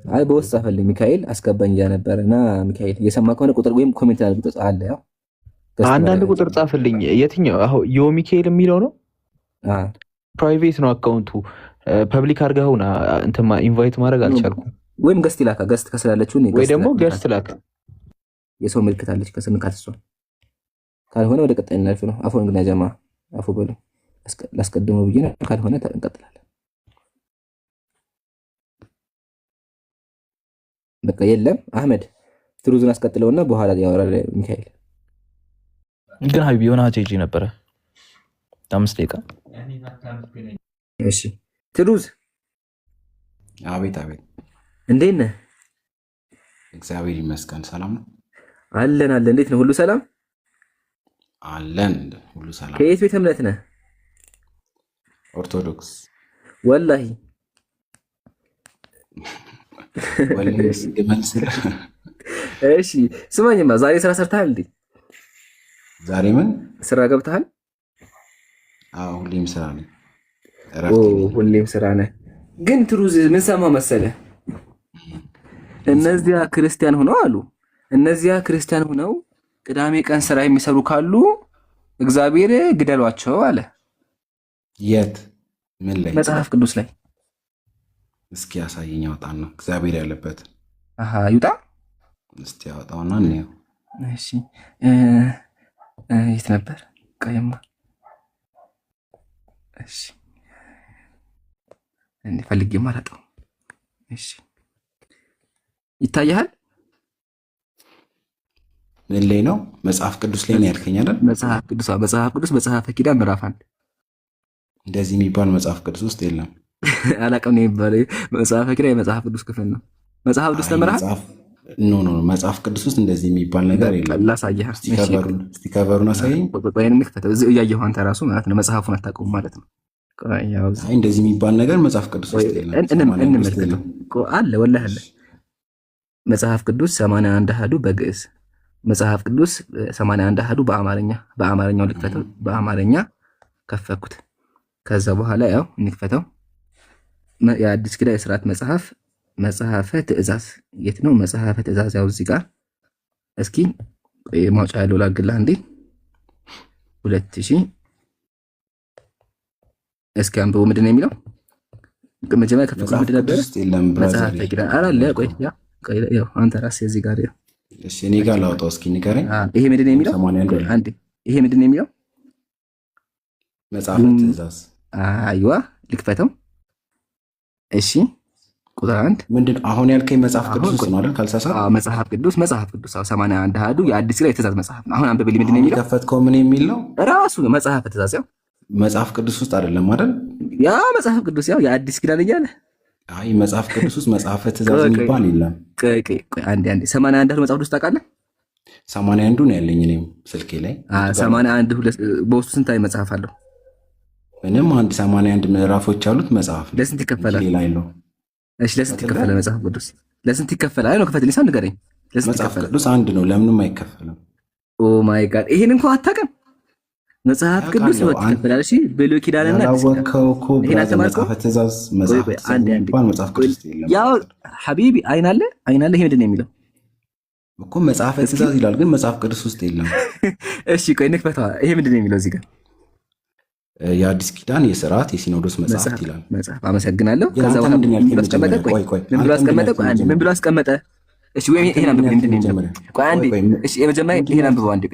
አይ በውስጥ ጻፈልኝ ሚካኤል አስገባኝ እያነበረና ሚካኤል እየሰማ ከሆነ ቁጥር ወይም ኮሜንት ላይ ቁጥር አለ። ያው አንዳንድ ቁጥር ጻፍልኝ። የትኛው አሁን ዮ ሚካኤል የሚለው ነው? ፕራይቬት ነው አካውንቱ። ፐብሊክ አድርገውና እንተማ ኢንቫይት ማድረግ አልቻልኩም። ወይም ገስት ላካ ገስት ከስላለችው ወይ ደግሞ ገስት ላካ የሰው ምልክት አለች ከስም ካልሷ ካልሆነ ወደ ቀጣይ እናልፍ ነው። አፎን ግን ያጀማ አፎ በሉ ላስቀድመው ብዬ ነው። ካልሆነ እንቀጥላለን። በቃ የለም አህመድ ትሩዝን አስቀጥለውና በኋላ ያወራል ሚካኤል። ግን ሀቢብ የሆነ ሀቴጂ ነበረ 5 ደቂቃ። እሺ ትሩዝ። አቤት አቤት። እንዴት ነህ? እግዚአብሔር ይመስገን ሰላም ነው። አለን አለን። እንዴት ነው? ሁሉ ሰላም አለን። ሁሉ ሰላም። ከየት ቤተ እምነት ነህ? ኦርቶዶክስ። ወላሂ እሺ ስማኝማ፣ ዛሬ ስራ ሰርተሃል እንዴ? ዛሬ ምን ስራ ገብተሃል? ሁሌም ስራ ነኝ። ሁሌም ስራ ነህ። ግን ትሩዝ ምን ሰማህ መሰለህ? እነዚያ ክርስቲያን ሆነው አሉ። እነዚያ ክርስቲያን ሆነው ቅዳሜ ቀን ስራ የሚሰሩ ካሉ እግዚአብሔር ግደሏቸው አለ። የት? ምን ላይ? መጽሐፍ ቅዱስ ላይ። እስኪ ያሳየኝ። ያወጣን ነው እግዚአብሔር ያለበት። ይውጣ። እስቲ ያወጣውና እንየው። እሺ የት ነበር? ቀይማ እሺ እንዴ ፈልጌማ አላጣው። እሺ ይታያል። ምን ላይ ነው? መጽሐፍ ቅዱስ ላይ ነው ያልከኝ አይደል? መጽሐፍ ቅዱስ መጽሐፈ ኪዳን ምዕራፍ 1። እንደዚህ የሚባል መጽሐፍ ቅዱስ ውስጥ የለም። አላውቅም ነው የሚባለው። መጽሐፈ ኪዳን የመጽሐፍ ቅዱስ ክፍል ነው። መጽሐፍ ቅዱስ ተምረሃል? ኖ መጽሐፍ ቅዱስ ውስጥ እንደዚህ የሚባል ነገር የለም። ላሳየህ። እስቲ ከበሩን አሳየኝ። ወይንም ንክፈተው። እዚህ እያየሁ አንተ ራሱ ማለት ነው መጽሐፉን አታውቀውም ማለት ነው። እንደዚህ የሚባል ነገር መጽሐፍ ቅዱስ ውስጥ የለም። እንመልከተው። አለ ወላሂ አለ። መጽሐፍ ቅዱስ 81 አሐዱ በግዕዝ፣ መጽሐፍ ቅዱስ 81 አሐዱ በአማርኛው ልክፈተው። በአማርኛ ከፈኩት። ከዛ በኋላ ያው እንክፈተው። የአዲስ ኪዳን የሥርዓት መጽሐፍ መጽሐፈ ትእዛዝ የት ነው? መጽሐፈ ትእዛዝ ያው እዚህ ጋር እስኪ ማውጫ ያለው ላግላ እንዴ 2000 እስኪ አንብቦ ምንድን ነው የሚለው? መጀመሪያ ከፍቅር ምንድን ነበር? መጽሐፈ ኪዳን አለ። ቆይ ያው አንተ ራስህ እዚህ ጋር ያው እሺ፣ እኔ ጋር ላውጣው እስኪ ንገረኝ። ይሄ ምንድን ነው የሚለው? አንዴ ይሄ ምንድን ነው የሚለው? መጽሐፈ ትእዛዝ። አይዋ ልክፈተው። እሺ ቁጥር 1 ምንድን አሁን ያልከኝ መጽሐፍ ቅዱስ ውስጥ ነው አይደል? ካልተሳሳት መጽሐፍ ቅዱስ 81 አሐዱ የአዲስ ኪዳን የትእዛዝ መጽሐፍ ነው። አሁን አንብበልኝ። ምንድን ነው የሚለው? ከፈትከው ምን የሚል ነው? ራሱ መጽሐፈ ትእዛዝ ያው መጽሐፍ ቅዱስ ውስጥ አይደለም አይደል? ያ መጽሐፍ ቅዱስ ያው የአዲስ ኪዳን እያለ አይ መጽሐፍ ቅዱስ ውስጥ መጽሐፈ ትእዛዝ የሚባል የለም። አንዴ 81 አሐዱ መጽሐፍ ቅዱስ ታውቃለህ? 81 ነው ያለኝ እኔም ስልኬ ላይ 81 በውስጡ ስንት አይ መጽሐፍ አለው? ምንም 81 ምዕራፎች አሉት መጽሐፍ። ለስንት ይከፈላል? ሌላ አይለው። እሺ ለስንት ይከፈላል መጽሐፍ ቅዱስ? ለስንት ይከፈላል? አይ ነው ከፈትልኝ ሳን ንገረኝ። ለስንት መጽሐፍ ይከፈላል? ቅዱስ አንድ ነው፣ ለምንም አይከፈልም። ኦ ማይ ጋድ ይሄን እንኳን አታውቅም? መጽሐፍ ቅዱስ ነው ይከፈላል። እሺ ብሉይ ኪዳንና ያወቀው እኮ መጽሐፈ ትእዛዝ መጽሐፍ ቅዱስ የለም። ያው ሐቢቢ አይን አለ። ይሄ ምንድን ነው የሚለው እኮ መጽሐፈ ትእዛዝ ይላል፣ ግን መጽሐፍ ቅዱስ ውስጥ የለም። እሺ ቆይ ንክፈተዋ። ይሄ ምንድን ነው የሚለው እዚህ ጋር? የአዲስ ኪዳን የሥርዓት የሲኖዶስ መጽሐፍት ይላል። መጽሐፍ አመሰግናለሁ። ከዛ በኋላ ምን ብሎ አስቀመጠ? እሺ ወይ ይሄን አንብብ። ምንድን ነው የሚለው? ቆይ አንዴ። እሺ የመጀመሪያ ይሄን አንብበው አንዴ።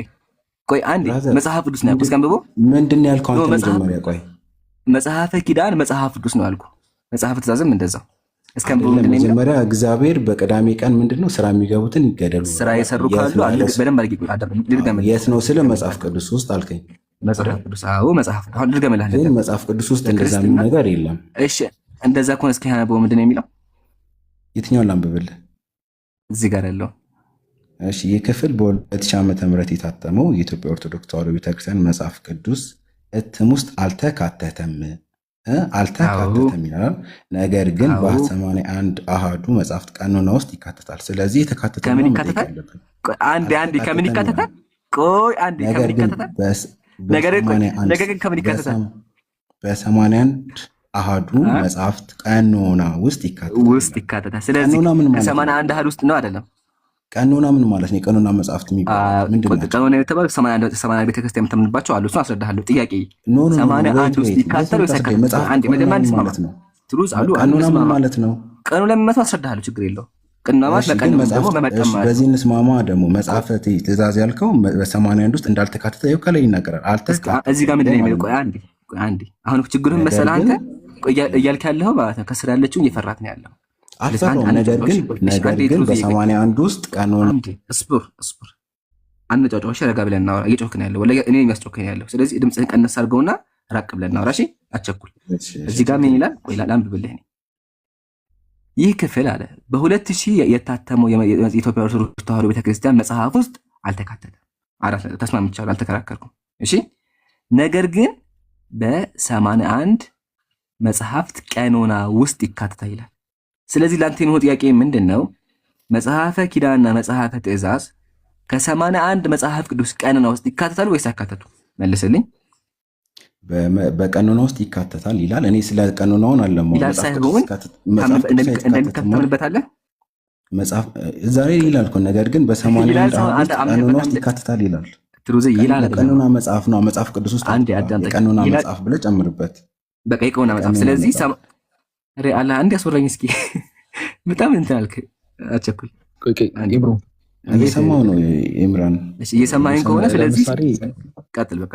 ቆይ አንዴ መጽሐፍ ቅዱስ ነው ያልኩት። አንብበው። ምንድን ነው ያልከው አንተ? መጀመሪያ ቆይ መጽሐፈ ኪዳን መጽሐፍ ቅዱስ ነው ያልኩ። መጽሐፈ ትእዛዝም እንደዛው። እስከ አንብበው። ምንድን ነው የሚለው? መጀመሪያ እግዚአብሔር በቅዳሜ ቀን ምንድነው ስራ የሚገቡትን ይገደሉ። ስራ የሰሩ ካሉ በደንብ አድርጌ ልድገምልህ። የት ነው ስለ መጽሐፍ ቅዱስ ውስጥ አልከኝ? መጽሐፍ ቅዱስ አዎ መጽሐፍ አሁን ልድገምልህ። ግን መጽሐፍ ቅዱስ ውስጥ እንደዛ ምን ነገር የለም። እሺ እንደዛ ከሆነ እስኪ ያነበው ምንድን ነው የሚለው? የትኛውን ላንብብልህ? እዚህ ጋር ያለው። እሺ ይህ ክፍል በ2000 ዓመተ ምህረት የታተመው የኢትዮጵያ ኦርቶዶክስ ተዋሕዶ ቤተክርስቲያን መጽሐፍ ቅዱስ እትም ውስጥ አልተካተተም ይላል። ነገር ግን በ81 አሐዱ መጽሐፍት ቀኖና ውስጥ ይካተታል። ስለዚህ የተካተተ ከምን ይካተታል? አንዴ ከምን ይካተታል? ቆይ አንዴ ከምን ይካተታል? ነገር ግን ከምን ይካተታል? በ81 አሐዱ መጽሐፍት ቀኖና ውስጥ ይካተታል። ስለዚህ 81 አሐዱ ውስጥ ነው አይደለም? ቀኖና ምን ማለት ነው? የቀኖና መጽሐፍት የሚባለው ምንድነው? ቀኖና የተባለ 81 ቤተክርስቲያን የምታምንባቸው አሉ። እሱን አስረዳሃለሁ። ጥያቄ 81 ውስጥ ይካተታል ወይስ አይካተትም? አንዴ መጀመሪያ ማለት ነው ትሩዝ አሉ። ቀኖና ምን ማለት ነው? ቀኖና ለምን አስረዳሃለሁ። ችግር የለው። ቀኖና ማለት ለቀኖና ደግሞ በመጠን ማለት በዚህ እንስማማ። ደግሞ መጽሐፈ ትእዛዝ ያልከው በ81 ውስጥ እንዳልተካተተ ይኸው ከላይ ይናገራል። አልተካተተም። እዚህ ጋር ምንድን ነው የሚለው? ቆይ አንዴ አሁን ችግሩን መሰለህ አንተ እያልክ ያለኸው ማለት ነው። ከስር ያለችውን እየፈራት ነው ያለው። አልፈራውም። ነገር ግን በ81 ውስጥ ቀኖና እስፑር አነጫጫዎች ረጋ ብለን እናወራ። እየጮክ ነው ያለው ወላሂ እኔ የሚያስጮክ ነው ያለው። ስለዚህ ድምፅህን ቀነስ አድርገውና ራቅ ብለን እናወራ። እሺ አትቸኩል። እዚህ ጋር ምን ይላል? ቆይ ላንብብልህ። ይህ ክፍል አለ በ2000 የታተመው የኢትዮጵያ ኦርቶዶክስ ተዋሕዶ ቤተክርስቲያን መጽሐፍ ውስጥ አልተካተተም። ተስማምቻለሁ፣ አልተከራከርኩም። እሺ ነገር ግን በ81 መጽሐፍት ቀኖና ውስጥ ይካተታል ይላል። ስለዚህ ላንተ ነው ጥያቄ ምንድን ነው? መጽሐፈ ኪዳንና መጽሐፈ ትእዛዝ ከ81 መጽሐፍ ቅዱስ ቀኖና ውስጥ ይካተታሉ ወይስ አይካተቱ? መልስልኝ። በቀኖና ውስጥ ይካተታል ይላል። እኔ ስለ ቀኖናውን አለማው ይላል ሳይሆን እንደሚከተምንበታለን መጽሐፍ ዛሬ ይላል እኮ። ነገር ግን በ81 ቀኖና ውስጥ ይካተታል ይላል። ትሩዝ ይላል። ቀኖና መጽሐፍ ነው። መጽሐፍ ቅዱስ ውስጥ ቀኖና መጽሐፍ ብለህ ጨምርበት። በቃ የቀኖና መጽሐፍ። ስለዚህ አላህ አንድ ያስወራኝ እስኪ። በጣም እንትን አልክ፣ አትቸኩል። ኢብሮ እየሰማሁ ነው ኢምራን። እየሰማኸኝ ከሆነ ስለዚህ ቀጥል። በቃ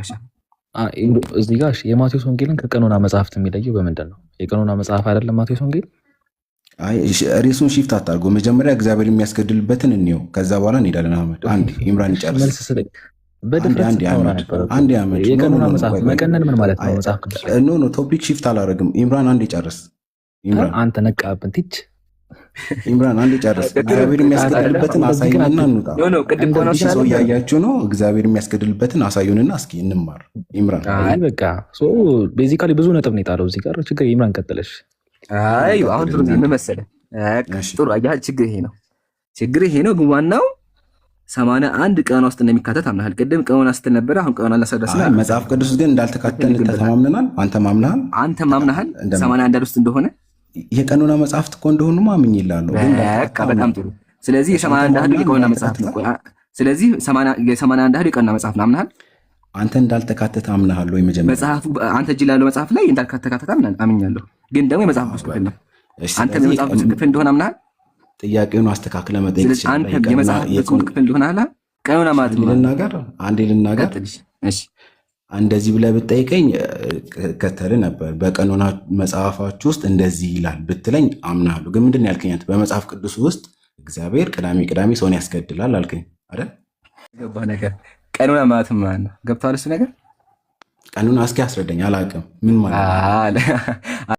እዚህ ጋር የማቴዎስ ወንጌልን ከቀኖና መጽሐፍት የሚለየው በምንድን ነው? የቀኖና መጽሐፍ አይደለም ማቴዎስ ወንጌል። አይ ሬሱን ሺፍት አታርጎ። መጀመሪያ እግዚአብሔር የሚያስገድልበትን እንየው፣ ከዛ በኋላ እንሄዳለን። አህመድ አንድ ኢምራን ይጨርስ። መልስ ስለኝ በድፍረት አንድ አህመድ የቀኖና መጽሐፍ መቀነን ምን ማለት ነው? መጽሐፍ ቅዱስ ኖ ቶፒክ ሺፍት አላረግም። ኢምራን አንድ ይጨርስ። አንተ ነቃብን ቲች ኢምራን አንድ ጨርስ። እግዚአብሔር የሚያስገድልበትን አሳዩንና እንውጣ። ሰው እያያችሁ ነው። እግዚአብሔር የሚያስገድልበትን አሳዩንና እስኪ እንማር። ኢምራን አይ በቃ ቤዚካሊ ብዙ ነጥብ ነው የጣለው እዚህ ጋር። ችግር ኢምራን ቀጥለሽ። አይ አሁን ጥሩ ምን መሰለህ፣ ጥሩ አያ ችግር ይሄ ነው። ግን ዋናው 81 ቀኖና ውስጥ እንደሚካተት አምናሃል። ቅድም ቀኖና ስትል ነበር። አሁን ቀኖና ላሰደስና መጽሐፍ ቅዱስ ግን እንዳልተካተተ ተማምነናል። አንተ ማምናሃል 81 ውስጥ እንደሆነ የቀኖና መጽሐፍት እኮ እንደሆኑ ማምኝ ይላሉ። በጣም ጥሩ። ስለዚህ የ81 አህዱ የቀኖና መጽሐፍት ነው። ስለዚህ የ81 አህዱ የቀኖና መጽሐፍ ነው አምናሃል? አንተ እንዳልተካተተ አምናሃል ወይ? መጀመሪያ መጽሐፉ አንተ እጅ ላለው መጽሐፍ ላይ እንዳልተካተተ አምኛለሁ። ግን ደግሞ የመጽሐፍ ቅዱስ ክፍል ነው። አንተ የመጽሐፍ ቅዱስ ክፍል እንደሆነ አምናሃል? ጥያቄውን አስተካክለ መጠየቅ ይችላል። አንተ የመጽሐፍ ቅዱስ ክፍል እንደሆነ አላ ቀኖና ማለት ነው። አንዴ ልናገር። እሺ እንደዚህ ብለህ ብትጠይቀኝ ከተል ነበር። በቀኖና መጽሐፋችሁ ውስጥ እንደዚህ ይላል ብትለኝ አምናለሁ። ግን ምንድን ነው ያልከኝ? በመጽሐፍ ቅዱስ ውስጥ እግዚአብሔር ቅዳሜ ሰውን ያስገድላል አልከኝ አይደል? ገባ ነገር ቀኖና ማለት ማለት ነው። ገብቶሃል? እሱ ነገር ቀኖና እስኪ አስረዳኝ። አላውቅም ምን ማለት ነው?